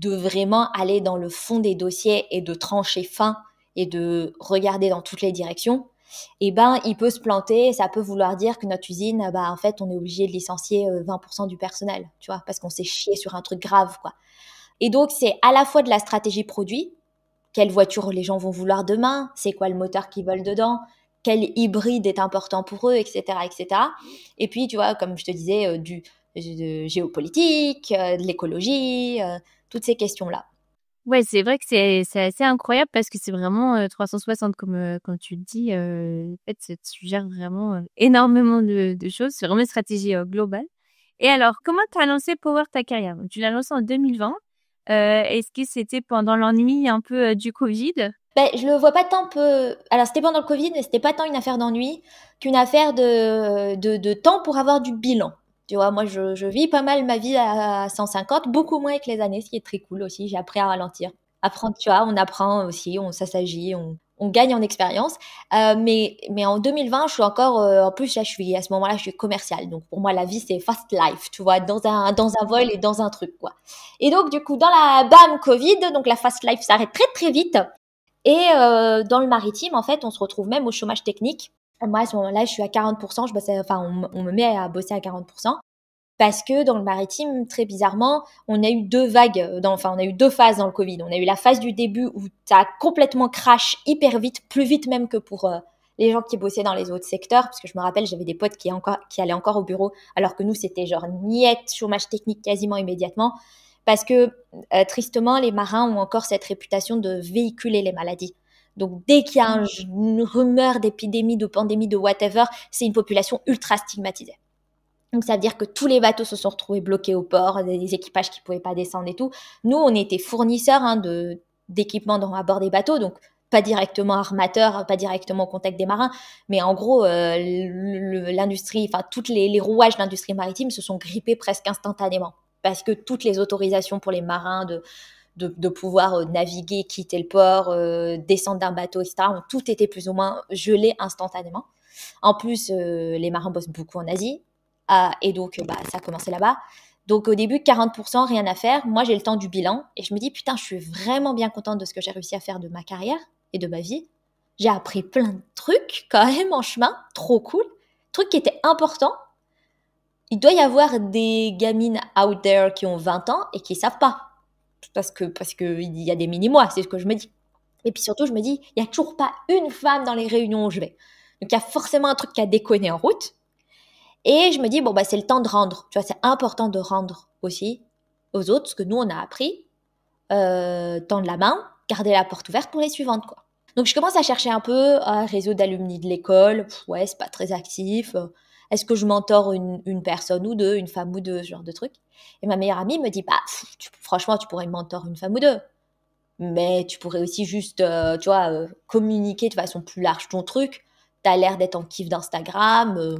vraiment aller dans le fond des dossiers et de trancher fin et de regarder dans toutes les directions, eh ben, il peut se planter. Ça peut vouloir dire que notre usine, bah, en fait, on est obligé de licencier 20% du personnel, tu vois, parce qu'on s'est chié sur un truc grave, quoi. Et donc, c'est à la fois de la stratégie produit. Quelle voiture les gens vont vouloir demain? C'est quoi le moteur qu'ils veulent dedans? Quel hybride est important pour eux, etc., etc. Et puis, tu vois, comme je te disais, de géopolitique, de l'écologie, toutes ces questions-là. Ouais, c'est vrai que c'est assez incroyable parce que c'est vraiment 360 comme tu le dis. En fait, tu gères vraiment énormément de choses. C'est vraiment une stratégie globale. Et alors, comment tu as lancé Power ta carrière? Donc, tu l'as lancé en 2020. Est-ce que c'était pendant l'ennui un peu du Covid? Ben, je le vois pas tant peu. Alors, c'était pendant le Covid, mais c'était pas tant une affaire d'ennui qu'une affaire de temps pour avoir du bilan. Tu vois, moi, je vis pas mal ma vie à 150, beaucoup moins avec les années, ce qui est très cool aussi. J'ai appris à ralentir. Apprendre, tu vois, on apprend aussi, on s'assagit, on gagne en expérience. Mais en 2020, je suis encore, en plus, là, à ce moment-là, je suis commerciale. Donc, pour moi, la vie, c'est fast life, tu vois, dans un vol et dans un truc, quoi. Et donc, du coup, dans la bam Covid, donc la fast life s'arrête très, très vite. Et dans le maritime, en fait, on se retrouve même au chômage technique. Moi, à ce moment-là, je suis à 40%. On me met à bosser à 40%. Parce que dans le maritime, très bizarrement, on a eu 2 vagues, on a eu 2 phases dans le Covid. On a eu la phase du début où ça a complètement crash hyper vite, plus vite même que pour les gens qui bossaient dans les autres secteurs. Parce que je me rappelle, j'avais des potes qui allaient encore au bureau, alors que nous, c'était genre niette, chômage technique quasiment immédiatement. Parce que tristement, les marins ont encore cette réputation de véhiculer les maladies. Donc dès qu'il y a une rumeur d'épidémie, de pandémie, de whatever, c'est une population ultra stigmatisée. Donc ça veut dire que tous les bateaux se sont retrouvés bloqués au port, des équipages qui pouvaient pas descendre et tout. Nous, on était fournisseurs d'équipements à bord des bateaux, donc pas directement armateurs, pas directement au contact des marins, mais en gros, l'industrie, enfin toutes les rouages de l'industrie maritime se sont grippés presque instantanément parce que toutes les autorisations pour les marins de pouvoir naviguer, quitter le port, descendre d'un bateau, etc., ont toutes été plus ou moins gelées instantanément. En plus, les marins bossent beaucoup en Asie. Et donc, ça a commencé là-bas. Donc, au début, 40%, rien à faire. Moi, j'ai le temps du bilan. Et je me dis, putain, je suis vraiment bien contente de ce que j'ai réussi à faire de ma carrière et de ma vie. J'ai appris plein de trucs, quand même, en chemin. Trop cool. Trucs qui étaient importants. Il doit y avoir des gamines out there qui ont 20 ans et qui savent pas. Parce que il y a des mini-mois, c'est ce que je me dis. Et puis surtout, je me dis, il y a toujours pas une femme dans les réunions où je vais. Donc, il y a forcément un truc qui a déconné en route. Et je me dis, bon, c'est le temps de rendre. Tu vois, c'est important de rendre aussi aux autres ce que nous, on a appris. Tendre la main, garder la porte ouverte pour les suivantes, quoi. Donc, je commence à chercher un peu un réseau d'alumni de l'école. Ouais, c'est pas très actif. Est-ce que je mentor une personne ou deux, une femme ou deux, ce genre de truc. Et ma meilleure amie me dit, franchement, tu pourrais mentor une femme ou deux. Mais tu pourrais aussi juste, tu vois, communiquer de façon plus large ton truc. T'as l'air d'être en kiff d'Instagram.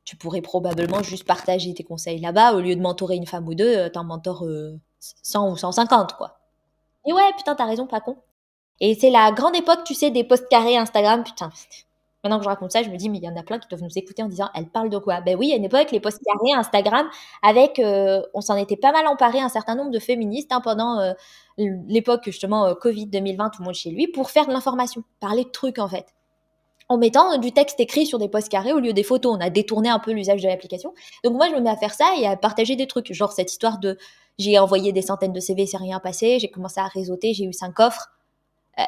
Tu pourrais probablement juste partager tes conseils là-bas. Au lieu de mentorer une femme ou deux, t'en mentors 100 ou 150, quoi. Et ouais, putain, t'as raison, pas con. Et c'est la grande époque, tu sais, des posts carrés Instagram. Putain, maintenant que je raconte ça, je me dis, mais il y en a plein qui doivent nous écouter en disant, elle parle de quoi? Ben oui, il y a une époque, les posts carrés Instagram, avec, on s'en était pas mal emparé un certain nombre de féministes pendant l'époque, justement, Covid 2020, tout le monde chez lui, pour faire de l'information, parler de trucs, en fait. En mettant du texte écrit sur des posts carrés au lieu des photos. On a détourné un peu l'usage de l'application. Donc moi, je me mets à faire ça et à partager des trucs. Genre cette histoire de J'ai envoyé des centaines de CV, c'est rien passé. J'ai commencé à réseauter, j'ai eu 5 offres.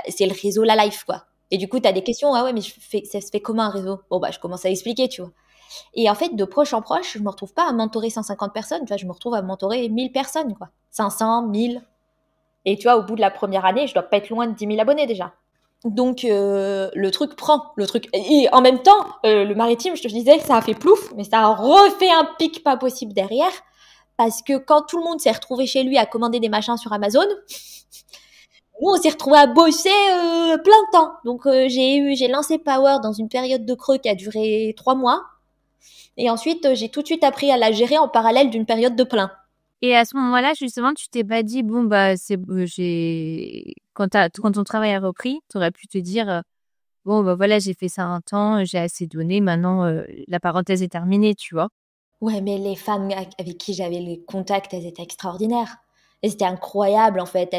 C'est le réseau, la life, quoi. Et du coup, tu as des questions. Ah ouais, mais ça se fait comment un réseau? Bon, bah, je commence à expliquer, tu vois. Et en fait, de proche en proche, je me retrouve pas à mentorer 150 personnes. Tu vois, je me retrouve à mentorer 1000 personnes, quoi. 500, 1000. Et tu vois, au bout de la première année, je dois pas être loin de 10 000 abonnés déjà. Donc, le truc prend. Le truc. Et en même temps, le maritime, je te disais, ça a fait plouf, mais ça a refait un pic pas possible derrière. Parce que quand tout le monde s'est retrouvé chez lui à commander des machins sur Amazon, nous, on s'est retrouvé à bosser plein de temps. Donc, j'ai lancé Power dans une période de creux qui a duré 3 mois. Et ensuite, j'ai tout de suite appris à la gérer en parallèle d'une période de plein. Et à ce moment-là, justement, tu t'es pas dit, bon, bah, quand ton travail a repris, tu aurais pu te dire, bon, bah voilà, j'ai fait ça un temps, j'ai assez donné, maintenant, la parenthèse est terminée, tu vois. Ouais, mais les femmes avec qui j'avais les contacts, elles étaient extraordinaires. Elles étaient incroyables, en fait.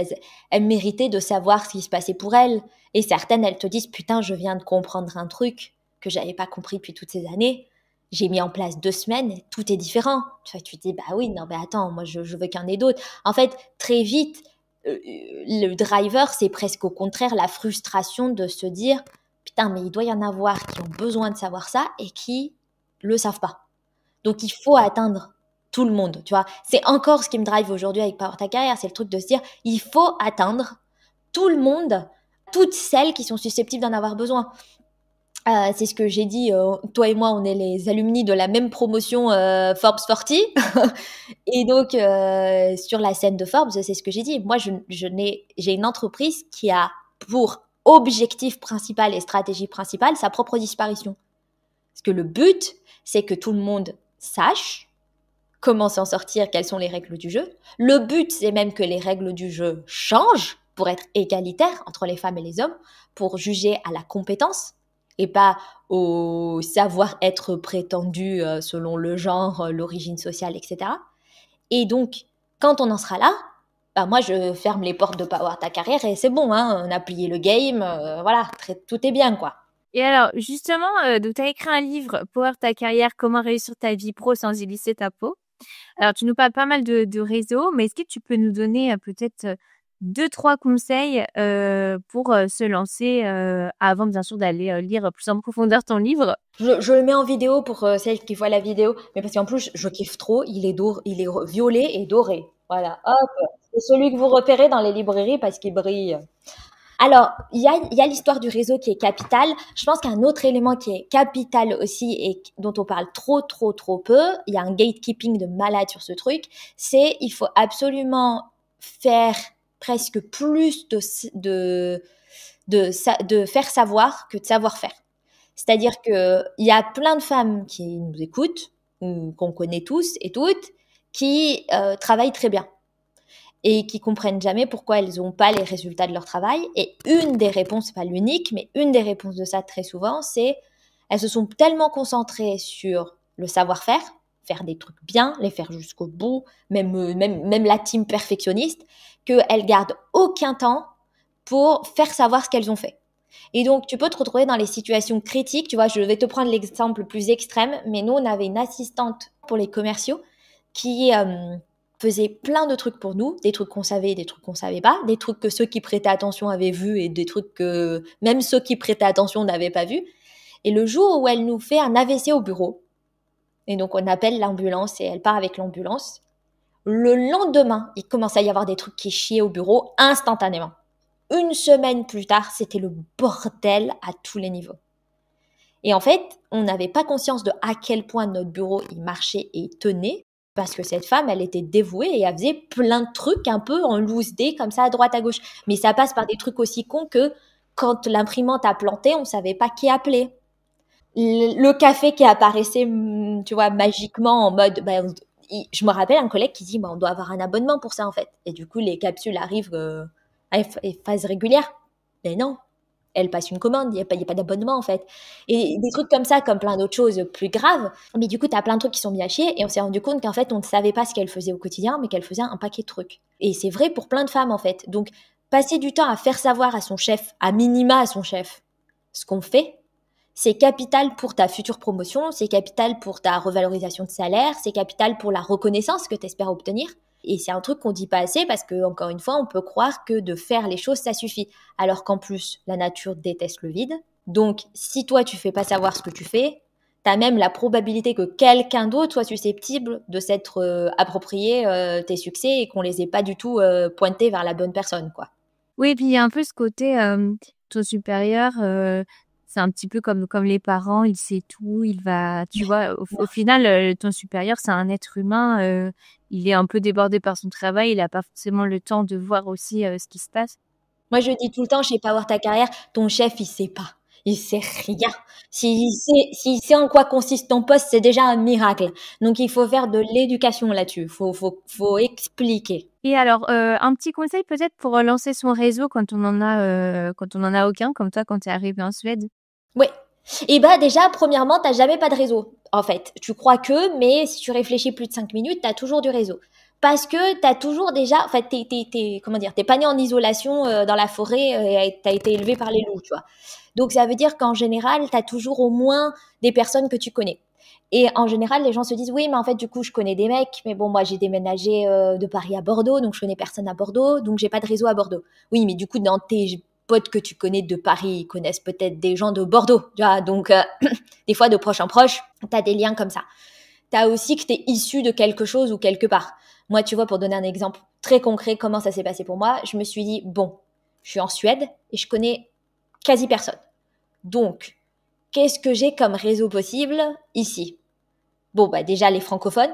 Elles méritaient de savoir ce qui se passait pour elles. Et certaines, elles te disent, putain, je viens de comprendre un truc que j'avais pas compris depuis toutes ces années. J'ai mis en place 2 semaines, tout est différent. Tu vois, tu te dis, bah oui, non, mais attends, moi, je veux qu'il y en ait d'autres. En fait, très vite, le driver, c'est presque au contraire la frustration de se dire, putain, mais il doit y en avoir qui ont besoin de savoir ça et qui le savent pas. Donc, il faut atteindre tout le monde, tu vois. C'est encore ce qui me drive aujourd'hui avec Power Ta Carrière, c'est le truc de se dire, il faut atteindre tout le monde, toutes celles qui sont susceptibles d'en avoir besoin. C'est ce que j'ai dit, toi et moi, on est les alumni de la même promotion Forbes 40. Et donc, sur la scène de Forbes, c'est ce que j'ai dit. Moi, j'ai une entreprise qui a pour objectif principal et stratégie principale sa propre disparition. Parce que le but, c'est que tout le monde sache comment s'en sortir, quelles sont les règles du jeu. Le but, c'est même que les règles du jeu changent pour être égalitaires entre les femmes et les hommes, pour juger à la compétence et pas au savoir-être prétendu selon le genre, l'origine sociale, etc. Et donc, quand on en sera là, bah moi, je ferme les portes de Power Ta Carrière et c'est bon, hein, on a plié le game, voilà, tout est bien, quoi. Et alors, justement, donc, tu as écrit un livre, Power Ta Carrière, comment réussir ta vie pro sans y lisser ta peau. Alors, tu nous parles pas mal de réseaux, mais est-ce que tu peux nous donner peut-être 2, 3 conseils pour se lancer avant, bien sûr, d'aller lire plus en profondeur ton livre? Je le mets en vidéo pour celles qui voient la vidéo, mais parce qu'en plus, je kiffe trop. Il est violet et doré. Voilà, hop. C'est celui que vous repérez dans les librairies parce qu'il brille. Alors, il y a l'histoire du réseau qui est capital. Je pense qu'un autre élément qui est capital aussi et dont on parle trop peu, il y a un gatekeeping de malade sur ce truc, c'est il faut absolument faire presque plus de faire savoir que de savoir faire. C'est-à-dire que il y a plein de femmes qui nous écoutent ou qu'on connaît tous et toutes qui travaillent très bien et qui comprennent jamais pourquoi elles n'ont pas les résultats de leur travail. Et une des réponses, pas l'unique, mais une des réponses de ça très souvent, c'est elles se sont tellement concentrées sur le savoir-faire, faire des trucs bien, les faire jusqu'au bout, même la team perfectionniste, qu'elles gardent aucun temps pour faire savoir ce qu'elles ont fait. Et donc, tu peux te retrouver dans les situations critiques. Tu vois, je vais te prendre l'exemple le plus extrême, mais nous, on avait une assistante pour les commerciaux qui faisait plein de trucs pour nous, des trucs qu'on savait et des trucs qu'on savait pas, des trucs que ceux qui prêtaient attention avaient vus et des trucs que même ceux qui prêtaient attention n'avaient pas vus. Et le jour où elle nous fait un AVC au bureau, et donc on appelle l'ambulance et elle part avec l'ambulance, le lendemain, il commence à y avoir des trucs qui chiaient au bureau instantanément. Une semaine plus tard, c'était le bordel à tous les niveaux. Et en fait, on n'avait pas conscience de à quel point notre bureau il marchait et tenait, parce que cette femme, elle était dévouée et elle faisait plein de trucs un peu en loose day, comme ça, à droite, à gauche. Mais ça passe par des trucs aussi cons que quand l'imprimante a planté, on savait pas qui appeler. Le café qui apparaissait, tu vois, magiquement en mode, je me rappelle un collègue qui dit, on doit avoir un abonnement pour ça, en fait. Et du coup, les capsules arrivent à phase régulière. Mais non, elle passe une commande, il n'y a pas d'abonnement en fait. Et des trucs comme ça, comme plein d'autres choses plus graves. Mais du coup, tu as plein de trucs qui sont mis à chier et on s'est rendu compte qu'en fait, on ne savait pas ce qu'elle faisait au quotidien, mais qu'elle faisait un paquet de trucs. Et c'est vrai pour plein de femmes en fait. Donc, passer du temps à faire savoir à son chef, à minima à son chef, ce qu'on fait, c'est capital pour ta future promotion, c'est capital pour ta revalorisation de salaire, c'est capital pour la reconnaissance que tu espères obtenir. Et c'est un truc qu'on dit pas assez parce que, encore une fois, on peut croire que de faire les choses, ça suffit. Alors qu'en plus, la nature déteste le vide. Donc, si toi, tu fais pas savoir ce que tu fais, t'as même la probabilité que quelqu'un d'autre soit susceptible de s'être approprié tes succès et qu'on les ait pas du tout pointés vers la bonne personne, quoi. Oui, et puis il y a un peu ce côté, ton supérieur, c'est un petit peu comme les parents, il sait tout, il va, tu vois, au final, ton supérieur, c'est un être humain, il est un peu débordé par son travail, il a pas forcément le temps de voir aussi ce qui se passe. Moi, je dis tout le temps chez Power Ta Carrière, ton chef, il sait pas. Il sait rien. S'il sait en quoi consiste ton poste, c'est déjà un miracle. Donc, il faut faire de l'éducation là-dessus. Faut expliquer. Et alors, un petit conseil peut-être pour lancer son réseau quand on en a aucun, comme toi quand tu es arrivé en Suède. Oui. Et bah, déjà, premièrement, t'as jamais pas de réseau. En fait, tu crois que, mais si tu réfléchis plus de 5 minutes, t'as toujours du réseau. Parce que t'as toujours déjà, en fait, comment dire, t'es pas né en isolation dans la forêt et t'as été élevé par les loups, tu vois. Donc, ça veut dire qu'en général, t'as toujours au moins des personnes que tu connais. Et en général, les gens se disent, oui, mais en fait, du coup, je connais des mecs, mais bon, moi, j'ai déménagé de Paris à Bordeaux, donc je connais personne à Bordeaux, donc j'ai pas de réseau à Bordeaux. Oui, mais du coup, dans tes potes que tu connais de Paris, ils connaissent peut-être des gens de Bordeaux, tu vois. Donc, des fois, de proche en proche, t'as des liens comme ça. T'as aussi que t'es issu de quelque chose ou quelque part. Moi, tu vois, pour donner un exemple très concret, comment ça s'est passé pour moi, je me suis dit, bon, je suis en Suède et je connais quasi personne. Donc, qu'est-ce que j'ai comme réseau possible ici? Bon, bah déjà les francophones,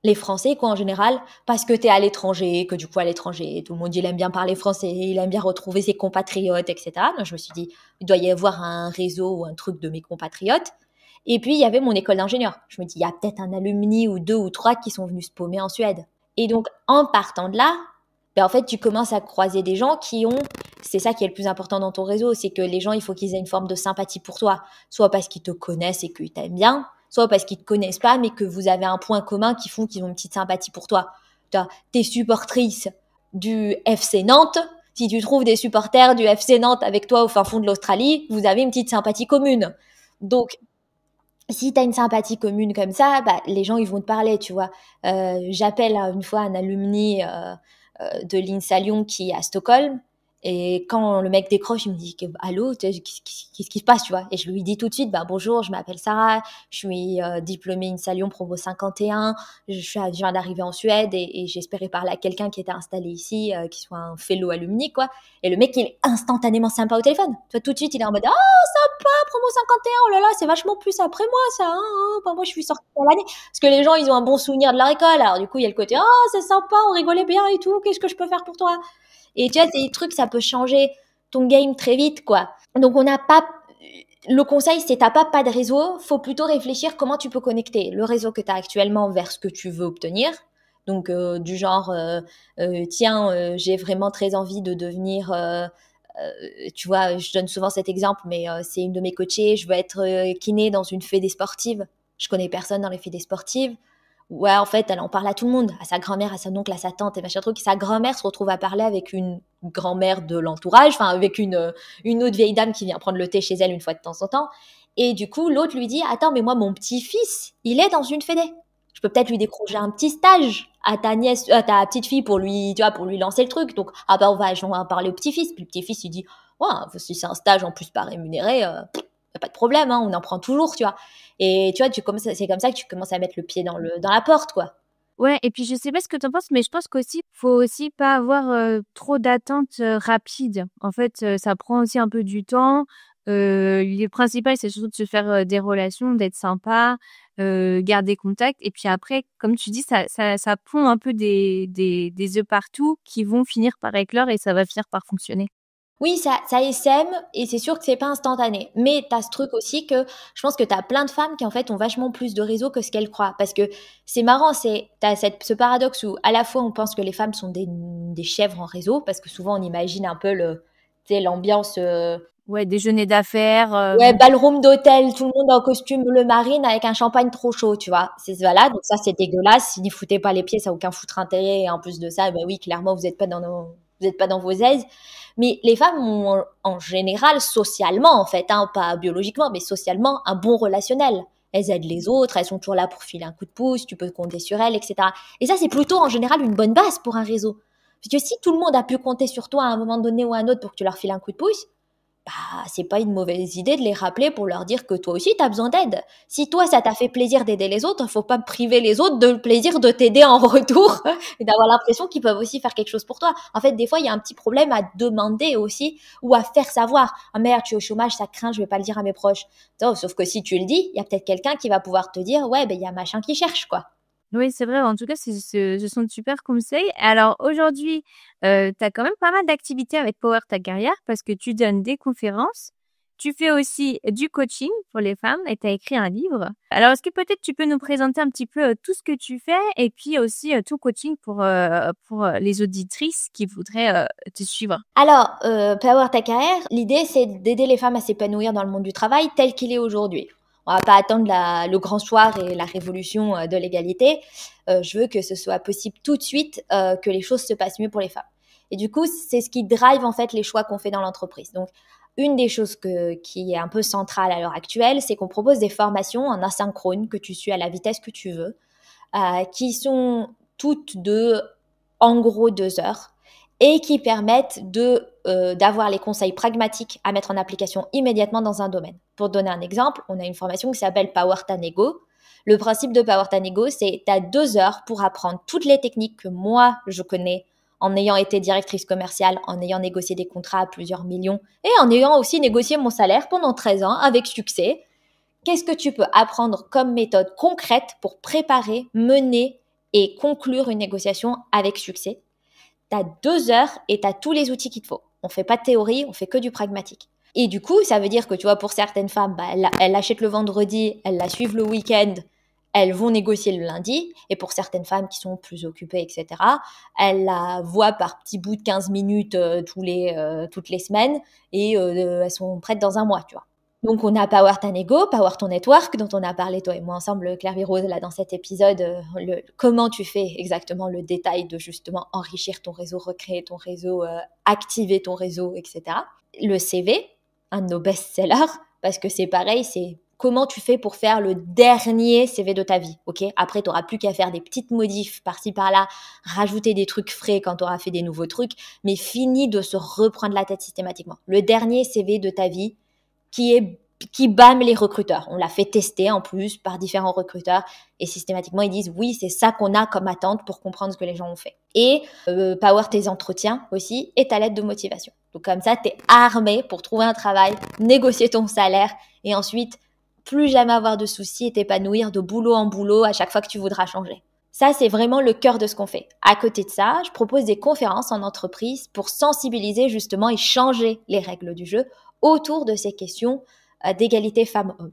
les Français quoi en général, parce que t'es à l'étranger, que du coup à l'étranger, tout le monde il aime bien parler français, il aime bien retrouver ses compatriotes, etc. Donc je me suis dit, il doit y avoir un réseau ou un truc de mes compatriotes. Et puis il y avait mon école d'ingénieur. Je me dis, il y a peut-être un alumni ou deux ou trois qui sont venus se paumer en Suède. Et donc en partant de là, ben, en fait tu commences à croiser des gens qui ont, c'est ça qui est le plus important dans ton réseau, c'est que les gens il faut qu'ils aient une forme de sympathie pour toi, soit parce qu'ils te connaissent et qu'ils t'aiment bien, soit parce qu'ils te connaissent pas, mais que vous avez un point commun qui font qu'ils ont une petite sympathie pour toi. T'es supportrice du FC Nantes. Si tu trouves des supporters du FC Nantes avec toi au fin fond de l'Australie, vous avez une petite sympathie commune. Donc, si t'as une sympathie commune comme ça, bah, les gens, ils vont te parler, tu vois. J'appelle une fois un alumni de l'INSA Lyon qui est à Stockholm. Et quand le mec décroche, il me dit allô, qu'est-ce qui se passe, tu vois? Et je lui dis tout de suite, bah bonjour, je m'appelle Sarah, je suis diplômée INSA Lyon Promo 51, je viens d'arriver en Suède et j'espérais parler à quelqu'un qui était installé ici, qui soit un fellow alumni, quoi. Et le mec, il est instantanément sympa au téléphone. Tu vois, tout de suite, il est en mode sympa, Promo 51, oh là là, c'est vachement plus après moi, ça, hein, bah, moi je suis sortie pour l'année. Parce que les gens, ils ont un bon souvenir de leur école, alors du coup, il y a le côté c'est sympa, on rigolait bien et tout, qu'est-ce que je peux faire pour toi? Et tu vois, c'est des trucs, ça peut changer ton game très vite, quoi. Donc, on n'a pas. Le conseil, c'est t'as pas de réseau, faut plutôt réfléchir comment tu peux connecter le réseau que tu as actuellement vers ce que tu veux obtenir. Donc, du genre, tiens, j'ai vraiment très envie de devenir. Tu vois, je donne souvent cet exemple, mais c'est une de mes coachées. Je veux être kiné dans une fédé sportive. Je connais personne dans les fédés sportives. Ouais, en fait, elle en parle à tout le monde, à sa grand-mère, à son oncle, à sa tante et machin truc. Sa grand-mère se retrouve à parler avec une grand-mère de l'entourage, enfin avec une autre vieille dame qui vient prendre le thé chez elle une fois de temps en temps. Et du coup, l'autre lui dit, attends, mais moi, mon petit-fils, il est dans une fédé. Je peux peut-être lui décrocher un petit stage à ta nièce, à ta petite fille pour lui, tu vois, pour lui lancer le truc. Donc, ah bah, on va en parler au petit-fils. Puis le petit-fils, il dit, ouais, si c'est un stage en plus pas rémunéré, y a pas de problème, hein, on en prend toujours, tu vois. Et tu vois, c'est comme ça que tu commences à mettre le pied dans la porte, quoi. Ouais, et puis je sais pas ce que tu en penses, mais je pense qu'aussi, faut aussi pas avoir trop d'attentes rapides. En fait, ça prend aussi un peu du temps. Le principal, c'est surtout de se faire des relations, d'être sympa, garder contact. Et puis après, comme tu dis, ça pond un peu des œufs partout qui vont finir par éclore et ça va finir par fonctionner. Oui, ça essaime et c'est sûr que c'est pas instantané. Mais tu as ce truc aussi que je pense que tu as plein de femmes qui en fait ont vachement plus de réseau que ce qu'elles croient. Parce que c'est marrant, tu as ce paradoxe où à la fois on pense que les femmes sont des chèvres en réseau, parce que souvent on imagine un peu l'ambiance Ouais, déjeuner d'affaires. ouais, ballroom d'hôtel, tout le monde en costume bleu marine avec un champagne trop chaud, tu vois. Voilà, donc ça c'est dégueulasse. Si n'y foutez pas les pieds, ça n'a aucun foutre intérêt. Et en plus de ça, ben oui, clairement vous n'êtes pas vous êtes pas dans vos aises. Mais les femmes ont en général socialement en fait, hein, pas biologiquement, mais socialement un bon relationnel. Elles aident les autres, elles sont toujours là pour filer un coup de pouce, tu peux compter sur elles, etc. Et ça, c'est plutôt en général une bonne base pour un réseau. Parce que si tout le monde a pu compter sur toi à un moment donné ou à un autre pour que tu leur files un coup de pouce, bah, c'est pas une mauvaise idée de les rappeler pour leur dire que toi aussi, tu as besoin d'aide. Si toi, ça t'a fait plaisir d'aider les autres, il faut pas priver les autres de le plaisir de t'aider en retour et d'avoir l'impression qu'ils peuvent aussi faire quelque chose pour toi. En fait, des fois, il y a un petit problème à demander aussi ou à faire savoir. Ah merde, je suis au chômage, ça craint, je vais pas le dire à mes proches. Non, sauf que si tu le dis, il y a peut-être quelqu'un qui va pouvoir te dire, ouais, ben, il y a machin qui cherche, quoi. Oui, c'est vrai. En tout cas, ce sont de super conseils. Alors aujourd'hui, tu as quand même pas mal d'activités avec Power Ta Carrière parce que tu donnes des conférences. Tu fais aussi du coaching pour les femmes et tu as écrit un livre. Alors, est-ce que peut-être tu peux nous présenter un petit peu tout ce que tu fais et puis aussi tout coaching pour les auditrices qui voudraient te suivre? Alors, Power Ta Carrière, l'idée, c'est d'aider les femmes à s'épanouir dans le monde du travail tel qu'il est aujourd'hui. On va pas attendre le grand soir et la révolution de l'égalité. Je veux que ce soit possible tout de suite, que les choses se passent mieux pour les femmes. Et du coup, c'est ce qui drive en fait les choix qu'on fait dans l'entreprise. Donc, une des choses qui est un peu centrale à l'heure actuelle, c'est qu'on propose des formations en asynchrone que tu suis à la vitesse que tu veux, qui sont toutes de, en gros, 2 heures et qui permettent d'avoir les conseils pragmatiques à mettre en application immédiatement dans un domaine. Pour donner un exemple, on a une formation qui s'appelle Power Ta Nego. Le principe de Power Ta Nego, c'est tu as 2 heures pour apprendre toutes les techniques que moi, je connais en ayant été directrice commerciale, en ayant négocié des contrats à plusieurs millions et en ayant aussi négocié mon salaire pendant 13 ans avec succès. Qu'est-ce que tu peux apprendre comme méthode concrète pour préparer, mener et conclure une négociation avec succès? Tu as 2 heures et tu as tous les outils qu'il te faut. On fait pas de théorie, on fait que du pragmatique. Et du coup, ça veut dire que, tu vois, pour certaines femmes, bah, elles l'achètent le vendredi, elles la suivent le week-end, elles vont négocier le lundi. Et pour certaines femmes qui sont plus occupées, etc., elles la voient par petits bouts de 15 minutes toutes les semaines et elles sont prêtes dans un mois, tu vois. Donc, on a Power Ta Nego, Power Ton Network, dont on a parlé, toi et moi, ensemble, Claire Virose, là, dans cet épisode, comment tu fais exactement le détail de justement enrichir ton réseau, recréer ton réseau, activer ton réseau, etc. Le CV, un de nos best-sellers, parce que c'est pareil, c'est comment tu fais pour faire le dernier CV de ta vie, ok? Après, tu n'auras plus qu'à faire des petites modifs par-ci, par-là, rajouter des trucs frais quand tu auras fait des nouveaux trucs, mais fini de se reprendre la tête systématiquement. Le dernier CV de ta vie, qui bâme les recruteurs. On l'a fait tester en plus par différents recruteurs et systématiquement ils disent oui, c'est ça qu'on a comme attente pour comprendre ce que les gens ont fait. Et power tes entretiens aussi et ta lettre de motivation. Donc comme ça, tu es armé pour trouver un travail, négocier ton salaire et ensuite plus jamais avoir de soucis et t'épanouir de boulot en boulot à chaque fois que tu voudras changer. Ça, c'est vraiment le cœur de ce qu'on fait. À côté de ça, je propose des conférences en entreprise pour sensibiliser justement et changer les règles du jeu autour de ces questions d'égalité femmes-hommes.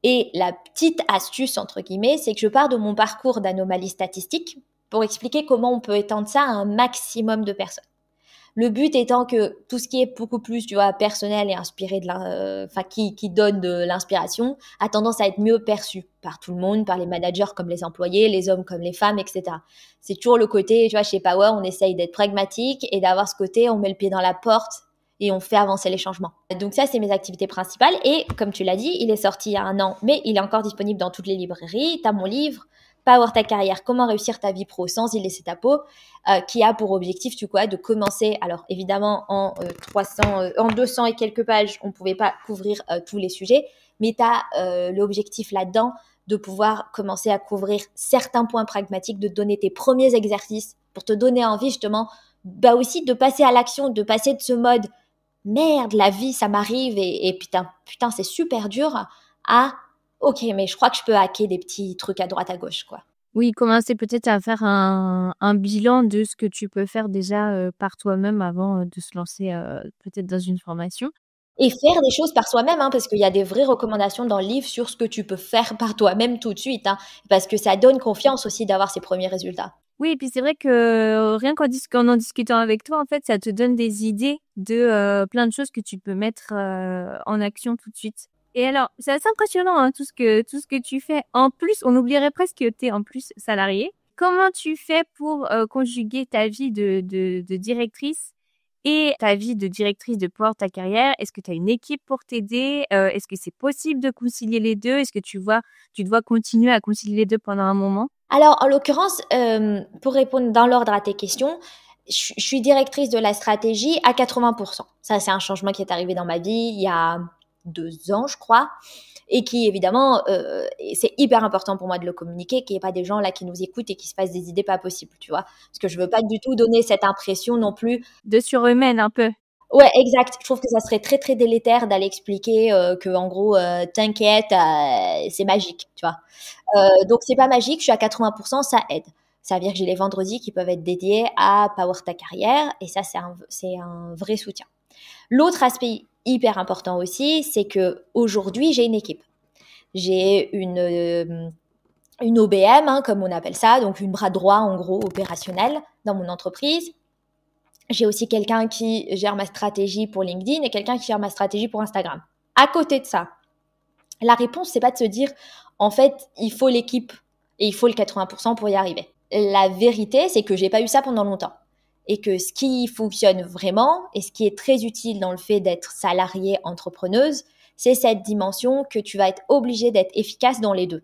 Et la petite astuce, entre guillemets, c'est que je pars de mon parcours d'anomalie statistique pour expliquer comment on peut étendre ça à un maximum de personnes. Le but étant que tout ce qui est beaucoup plus, tu vois, personnel et inspiré qui donne de l'inspiration, a tendance à être mieux perçu par tout le monde, par les managers comme les employés, les hommes comme les femmes, etc. C'est toujours le côté, tu vois, chez Power, on essaye d'être pragmatique et d'avoir ce côté, on met le pied dans la porte et on fait avancer les changements. Donc ça, c'est mes activités principales. Et comme tu l'as dit, il est sorti il y a 1 an, mais il est encore disponible dans toutes les librairies. Tu as mon livre, Power Ta Carrière, comment réussir ta vie pro sans y laisser ta peau, qui a pour objectif, de commencer. Alors évidemment, en 200 et quelques pages, on ne pouvait pas couvrir tous les sujets, mais tu as l'objectif là-dedans de pouvoir commencer à couvrir certains points pragmatiques, de donner tes premiers exercices pour te donner envie justement, aussi de passer à l'action, de passer de ce mode merde, la vie, ça m'arrive et putain, c'est super dur à ok, mais je crois que je peux hacker des petits trucs à droite à gauche, quoi. Oui, commencer peut-être à faire un bilan de ce que tu peux faire déjà par toi-même avant de se lancer peut-être dans une formation. Et faire des choses par soi-même, hein, parce qu'il y a des vraies recommandations dans le livre sur ce que tu peux faire par toi-même tout de suite, hein, parce que ça donne confiance aussi d'avoir ses premiers résultats. Oui, et puis c'est vrai que rien qu'en en discutant avec toi, en fait, ça te donne des idées de plein de choses que tu peux mettre en action tout de suite. Et alors, c'est assez impressionnant hein, tout ce que tu fais. En plus, on oublierait presque que tu es en plus salarié. Comment tu fais pour conjuguer ta vie de directrice et ta vie de directrice de Power Ta Carrière? Est-ce que tu as une équipe pour t'aider? Est-ce que c'est possible de concilier les deux? Est-ce que tu dois continuer à concilier les deux pendant un moment? Alors, en l'occurrence, pour répondre dans l'ordre à tes questions, je suis directrice de la stratégie à 80%. Ça, c'est un changement qui est arrivé dans ma vie il y a 2 ans, je crois, et qui, évidemment, c'est hyper important pour moi de le communiquer, qu'il n'y ait pas des gens là qui nous écoutent et qui se fassent des idées pas possibles, tu vois. Parce que je veux pas du tout donner cette impression non plus. De surhumaine un peu. Ouais, exact. Je trouve que ça serait très, très délétère d'aller expliquer que, en gros, t'inquiète, c'est magique, tu vois. Donc, c'est pas magique. Je suis à 80%, ça aide. Ça veut dire que j'ai les vendredis qui peuvent être dédiés à Power Ta Carrière, et ça, c'est un vrai soutien. L'autre aspect hyper important aussi, c'est que aujourd'hui, j'ai une équipe. J'ai une OBM, hein, comme on appelle ça, donc une bras droit, en gros, opérationnel dans mon entreprise. J'ai aussi quelqu'un qui gère ma stratégie pour LinkedIn et quelqu'un qui gère ma stratégie pour Instagram. À côté de ça, la réponse, c'est pas de se dire, en fait, il faut l'équipe et il faut le 80% pour y arriver. La vérité, c'est que j'ai pas eu ça pendant longtemps. Et que ce qui fonctionne vraiment et ce qui est très utile dans le fait d'être salariée entrepreneuse, c'est cette dimension que tu vas être obligée d'être efficace dans les deux.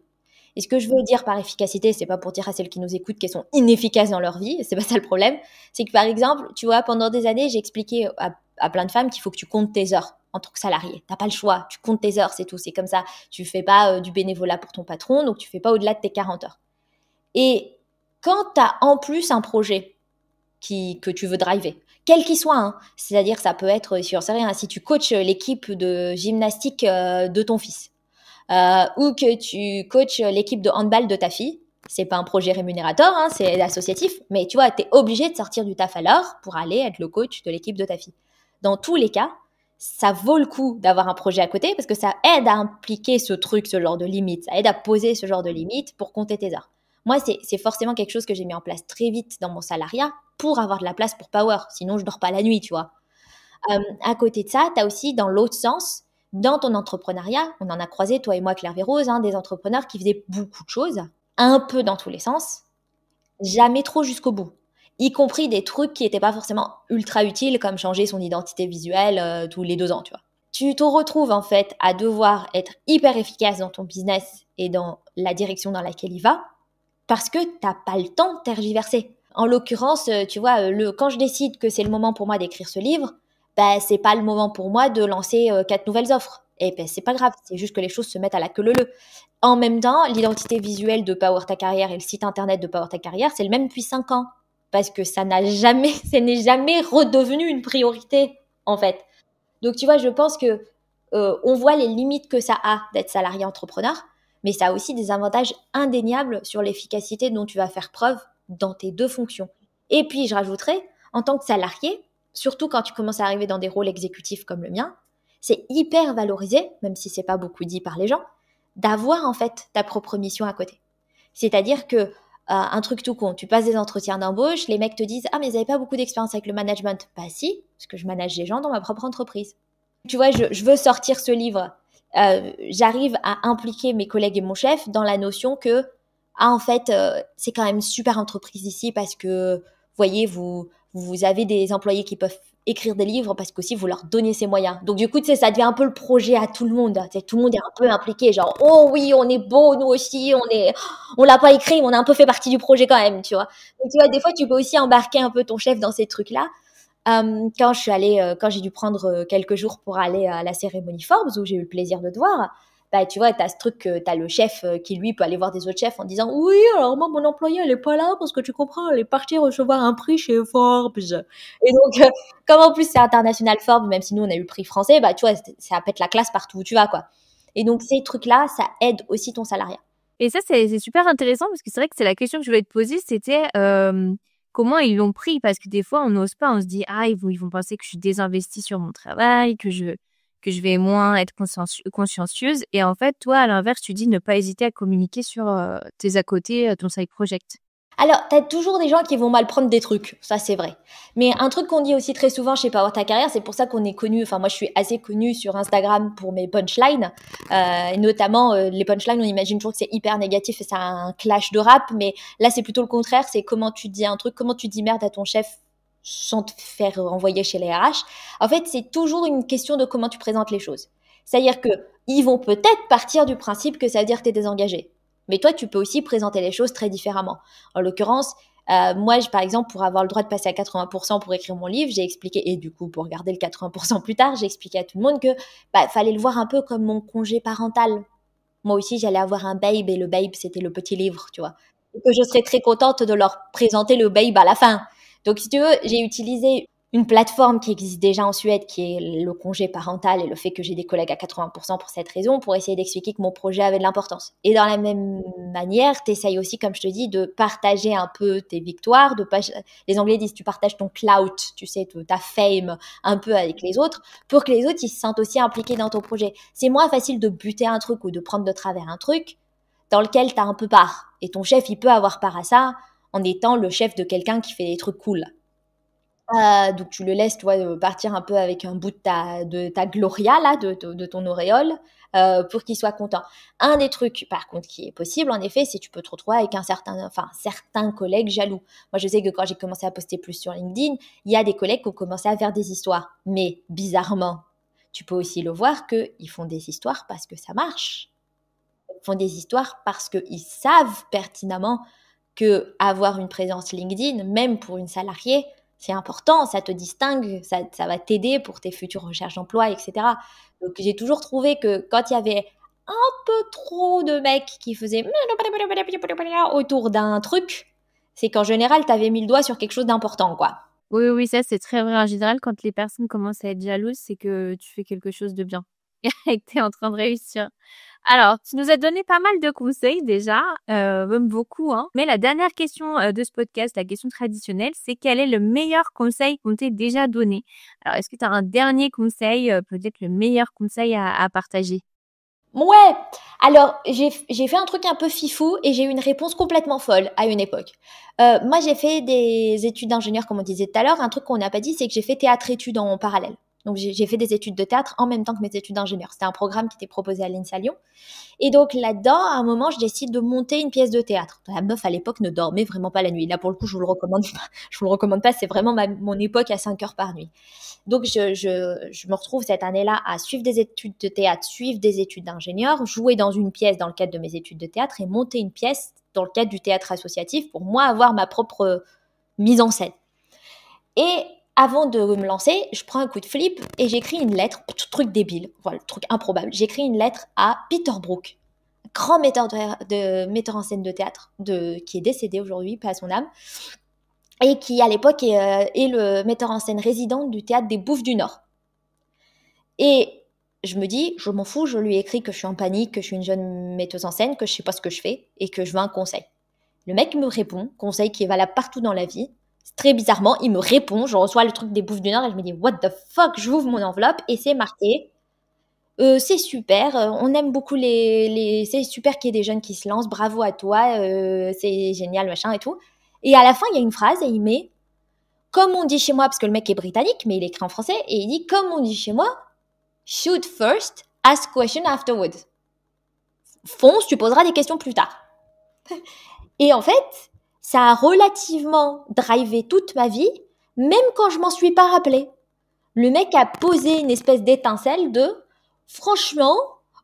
Et ce que je veux dire par efficacité, c'est pas pour dire à celles qui nous écoutent qu'elles sont inefficaces dans leur vie, c'est pas ça le problème. C'est que par exemple, tu vois, pendant des années, j'ai expliqué à plein de femmes qu'il faut que tu comptes tes heures en tant que salarié. T'as pas le choix, tu comptes tes heures, c'est tout, c'est comme ça. Tu fais pas du bénévolat pour ton patron, donc tu fais pas au-delà de tes 40 heures. Et quand t'as en plus un projet que tu veux driver, quel qu'il soit, hein, c'est-à-dire ça peut être, si j'en sais rien, si tu coaches l'équipe de gymnastique de ton fils, ou que tu coaches l'équipe de handball de ta fille, c'est pas un projet rémunérateur, hein, c'est associatif, mais tu vois, t'es obligé de sortir du taf à l'heure pour aller être le coach de l'équipe de ta fille. Dans tous les cas, ça vaut le coup d'avoir un projet à côté parce que ça aide à impliquer ce truc, ce genre de limite, ça aide à poser ce genre de limite pour compter tes heures. Moi, c'est forcément quelque chose que j'ai mis en place très vite dans mon salariat pour avoir de la place pour Power. Sinon, je dors pas la nuit, tu vois. À côté de ça, tu as aussi dans l'autre sens, dans ton entrepreneuriat, on en a croisé, toi et moi, Claire Vérose, hein, des entrepreneurs qui faisaient beaucoup de choses, un peu dans tous les sens, jamais trop jusqu'au bout. Y compris des trucs qui n'étaient pas forcément ultra utiles, comme changer son identité visuelle tous les 2 ans, tu vois. Tu te retrouves en fait à devoir être hyper efficace dans ton business et dans la direction dans laquelle il va, parce que t'as pas le temps de tergiverser. En l'occurrence, tu vois, quand je décide que c'est le moment pour moi d'écrire ce livre, ben c'est pas le moment pour moi de lancer 4 nouvelles offres. Et ben c'est pas grave, c'est juste que les choses se mettent à la queue leu-leu. En même temps, l'identité visuelle de Power Ta Carrière et le site internet de Power Ta Carrière, c'est le même depuis 5 ans. Parce que ça n'est jamais redevenu une priorité, en fait. Donc, tu vois, je pense que on voit les limites que ça a d'être salarié entrepreneur, mais ça a aussi des avantages indéniables sur l'efficacité dont tu vas faire preuve dans tes 2 fonctions. Et puis, je rajouterais, en tant que salarié, surtout quand tu commences à arriver dans des rôles exécutifs comme le mien, c'est hyper valorisé, même si c'est pas beaucoup dit par les gens, d'avoir en fait ta propre mission à côté. C'est-à-dire que un truc tout con, tu passes des entretiens d'embauche, les mecs te disent « Ah, mais vous n'avez pas beaucoup d'expérience avec le management ». Bah si, parce que je manage des gens dans ma propre entreprise. Tu vois, je veux sortir ce livre. J'arrive à impliquer mes collègues et mon chef dans la notion que, en fait, c'est quand même super entreprise ici parce que, vous voyez, vous avez des employés qui peuvent écrire des livres parce qu'aussi vous leur donnez ces moyens. Donc du coup, tu sais, ça devient un peu le projet à tout le monde. Tu sais, tout le monde est un peu impliqué, genre oh oui, on est beau, nous aussi, on l'a pas écrit, mais on a un peu fait partie du projet quand même, tu vois. Donc tu vois, des fois, tu peux aussi embarquer un peu ton chef dans ces trucs-là. Quand j'ai dû prendre quelques jours pour aller à la cérémonie Forbes où j'ai eu le plaisir de te voir, bah tu vois, t'as ce truc que t'as le chef qui lui peut aller voir des autres chefs en disant oui, alors moi mon employé elle est pas là parce que tu comprends, elle est partie recevoir un prix chez Forbes. Et donc comme en plus c'est international Forbes, même si nous on a eu le prix français, bah tu vois, ça pète la classe partout où tu vas quoi. Et donc ces trucs là, ça aide aussi ton salariat. Et ça c'est super intéressant parce que c'est vrai que c'est la question que je voulais te poser, c'était comment ils l'ont pris, parce que des fois on n'ose pas, on se dit ah ils vont penser que je suis désinvestie sur mon travail, que je vais moins être consciencieuse. Et en fait, toi, à l'inverse, tu dis ne pas hésiter à communiquer sur tes à côté, ton side project. Alors, t'as toujours des gens qui vont mal prendre des trucs, ça c'est vrai. Mais un truc qu'on dit aussi très souvent chez Power Ta Carrière, c'est pour ça qu'on est connu, enfin moi je suis assez connue sur Instagram pour mes punchlines, et notamment les punchlines, on imagine toujours que c'est hyper négatif et c'est un clash de rap, mais là c'est plutôt le contraire, c'est comment tu dis un truc, comment tu dis merde à ton chef sans te faire envoyer chez les RH. En fait, c'est toujours une question de comment tu présentes les choses. C'est-à-dire que ils vont peut-être partir du principe que ça veut dire que tu es désengagé. Mais toi, tu peux aussi présenter les choses très différemment. En l'occurrence, moi, par exemple, pour avoir le droit de passer à 80% pour écrire mon livre, j'ai expliqué, et du coup, pour garder le 80% plus tard, j'ai expliqué à tout le monde que fallait le voir un peu comme mon congé parental. Moi aussi, j'allais avoir un babe, et le babe, c'était le petit livre, tu vois. Et que je serais très contente de leur présenter le babe à la fin. Donc, si tu veux, j'ai utilisé une plateforme qui existe déjà en Suède, qui est le congé parental et le fait que j'ai des collègues à 80% pour cette raison, pour essayer d'expliquer que mon projet avait de l'importance. Et dans la même manière, tu essayes aussi, comme je te dis, de partager un peu tes victoires. Les Anglais disent tu partages ton clout, tu sais, ta fame un peu avec les autres, pour que les autres ils se sentent aussi impliqués dans ton projet. C'est moins facile de buter un truc ou de prendre de travers un truc dans lequel tu as un peu part. Et ton chef, il peut avoir part à ça en étant le chef de quelqu'un qui fait des trucs cool. Donc tu le laisses, toi, partir un peu avec un bout de ta gloria, là, de ton auréole, pour qu'il soit content. Un des trucs, par contre, qui est possible, en effet, c'est que tu peux te retrouver avec certains collègues jaloux. Moi, je sais que quand j'ai commencé à poster plus sur LinkedIn, il y a des collègues qui ont commencé à faire des histoires. Mais bizarrement, tu peux aussi le voir qu'ils font des histoires parce que ça marche. Ils font des histoires parce qu'ils savent pertinemment que avoir une présence LinkedIn, même pour une salariée, c'est important, ça te distingue, ça va t'aider pour tes futures recherches d'emploi, etc. Donc, j'ai toujours trouvé que quand il y avait un peu trop de mecs qui faisaient autour d'un truc, c'est qu'en général, tu avais mis le doigt sur quelque chose d'important, quoi. Oui, oui, ça c'est très vrai. En général, quand les personnes commencent à être jalouses, c'est que tu fais quelque chose de bien et que tu es en train de réussir. Alors, tu nous as donné pas mal de conseils déjà, même beaucoup, hein. Mais la dernière question de ce podcast, la question traditionnelle, c'est quel est le meilleur conseil qu'on t'ait déjà donné? Alors, est-ce que tu as un dernier conseil, peut-être le meilleur conseil à partager? Ouais, alors j'ai fait un truc un peu fifou et j'ai eu une réponse complètement folle à une époque. Moi, j'ai fait des études d'ingénieur, comme on disait tout à l'heure. Un truc qu'on n'a pas dit, c'est que j'ai fait théâtre-études en parallèle. Donc, j'ai fait des études de théâtre en même temps que mes études d'ingénieur. C'était un programme qui était proposé à l'INSA Lyon. Et donc là-dedans, à un moment, je décide de monter une pièce de théâtre. La meuf, à l'époque, ne dormait vraiment pas la nuit. Là, pour le coup, je vous le recommande pas. Je vous le recommande pas. C'est vraiment mon époque à 5 heures par nuit. Donc, je me retrouve cette année-là à suivre des études de théâtre, suivre des études d'ingénieur, jouer dans une pièce dans le cadre de mes études de théâtre et monter une pièce dans le cadre du théâtre associatif pour moi avoir ma propre mise en scène. Et avant de me lancer, je prends un coup de flip et j'écris une lettre, truc débile, voilà, truc improbable. J'écris une lettre à Peter Brook, grand metteur en scène de théâtre, qui est décédé aujourd'hui, paix à son âme, et qui à l'époque est le metteur en scène résident du théâtre des Bouffes du Nord. Et je me dis, je m'en fous, je lui écris que je suis en panique, que je suis une jeune metteuse en scène, que je sais pas ce que je fais et que je veux un conseil. Le mec me répond, conseil qui est valable partout dans la vie. Très bizarrement, il me répond, je reçois le truc des Bouffes du Nord et je me dis, what the fuck, j'ouvre mon enveloppe et c'est marqué. C'est super, on aime beaucoup c'est super qu'il y ait des jeunes qui se lancent, bravo à toi, c'est génial, machin et tout. Et à la fin, il y a une phrase et il met, comme on dit chez moi, parce que le mec est britannique, mais il écrit en français, et il dit, comme on dit chez moi, shoot first, ask question afterwards. Fonce, tu poseras des questions plus tard. Et en fait, ça a relativement drivé toute ma vie, même quand je m'en suis pas rappelé. Le mec a posé une espèce d'étincelle de franchement,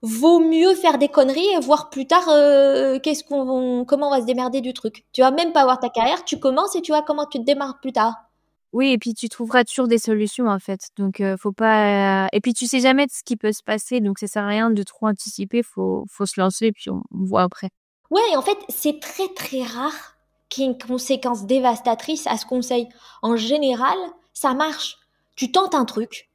vaut mieux faire des conneries et voir plus tard comment on va se démerder du truc. Tu vas même pas voir ta carrière, tu commences et tu vois comment tu te démarres plus tard. Oui, et puis tu trouveras toujours des solutions en fait. Donc faut pas et puis tu sais jamais de ce qui peut se passer, donc ça sert à rien de trop anticiper, faut se lancer et puis on voit après. Ouais, et en fait, c'est très très rare qu'il y ait une conséquence dévastatrice à ce conseil. En général, ça marche. Tu tentes un truc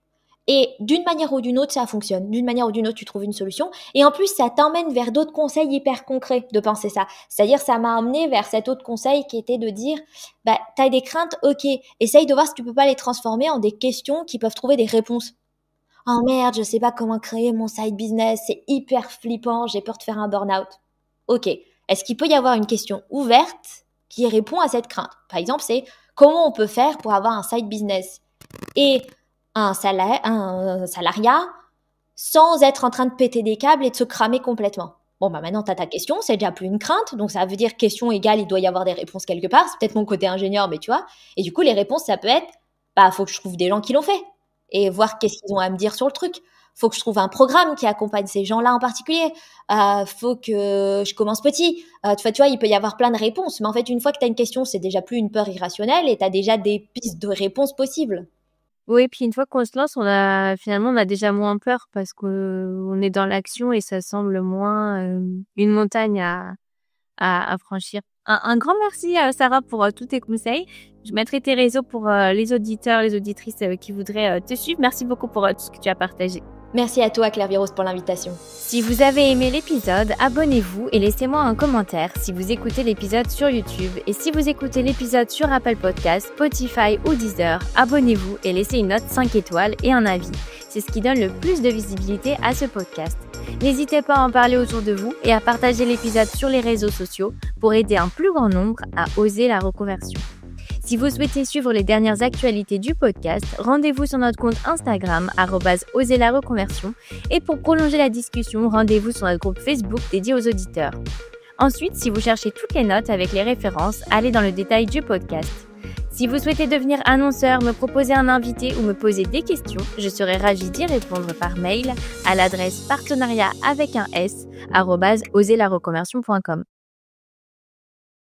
et d'une manière ou d'une autre, ça fonctionne. D'une manière ou d'une autre, tu trouves une solution. Et en plus, ça t'emmène vers d'autres conseils hyper concrets de penser ça. C'est-à-dire, ça m'a amené vers cet autre conseil qui était de dire, t'as des craintes, ok, essaye de voir si tu peux pas les transformer en des questions qui peuvent trouver des réponses. Oh merde, je sais pas comment créer mon side business, c'est hyper flippant, j'ai peur de faire un burn-out. Ok, est-ce qu'il peut y avoir une question ouverte qui répond à cette crainte? Par exemple, c'est comment on peut faire pour avoir un side business et un salariat sans être en train de péter des câbles et de se cramer complètement. Bon, bah maintenant, tu as ta question, c'est déjà plus une crainte. Donc, ça veut dire question égale, il doit y avoir des réponses quelque part. C'est peut-être mon côté ingénieur, mais tu vois. Et du coup, les réponses, ça peut être, bah, faut que je trouve des gens qui l'ont fait et voir qu'est-ce qu'ils ont à me dire sur le truc. Faut que je trouve un programme qui accompagne ces gens-là en particulier. Faut que je commence petit. Tu vois, il peut y avoir plein de réponses. Mais en fait, une fois que tu as une question, c'est déjà plus une peur irrationnelle et tu as déjà des pistes de réponses possibles. Oui, puis une fois qu'on se lance, on a déjà moins peur parce qu'on est dans l'action et ça semble moins une montagne à franchir. Un grand merci, Sarah, pour tous tes conseils. Je mettrai tes réseaux pour les auditeurs, les auditrices qui voudraient te suivre. Merci beaucoup pour tout ce que tu as partagé. Merci à toi, Claire Virose, pour l'invitation. Si vous avez aimé l'épisode, abonnez-vous et laissez-moi un commentaire si vous écoutez l'épisode sur YouTube. Et si vous écoutez l'épisode sur Apple Podcasts, Spotify ou Deezer, abonnez-vous et laissez une note 5 étoiles et un avis. C'est ce qui donne le plus de visibilité à ce podcast. N'hésitez pas à en parler autour de vous et à partager l'épisode sur les réseaux sociaux pour aider un plus grand nombre à oser la reconversion. Si vous souhaitez suivre les dernières actualités du podcast, rendez-vous sur notre compte Instagram @oserlareconversion et pour prolonger la discussion, rendez-vous sur notre groupe Facebook dédié aux auditeurs. Ensuite, si vous cherchez toutes les notes avec les références, allez dans le détail du podcast. Si vous souhaitez devenir annonceur, me proposer un invité ou me poser des questions, je serai ravie d'y répondre par mail à l'adresse partenariat@oserlareconversion.com.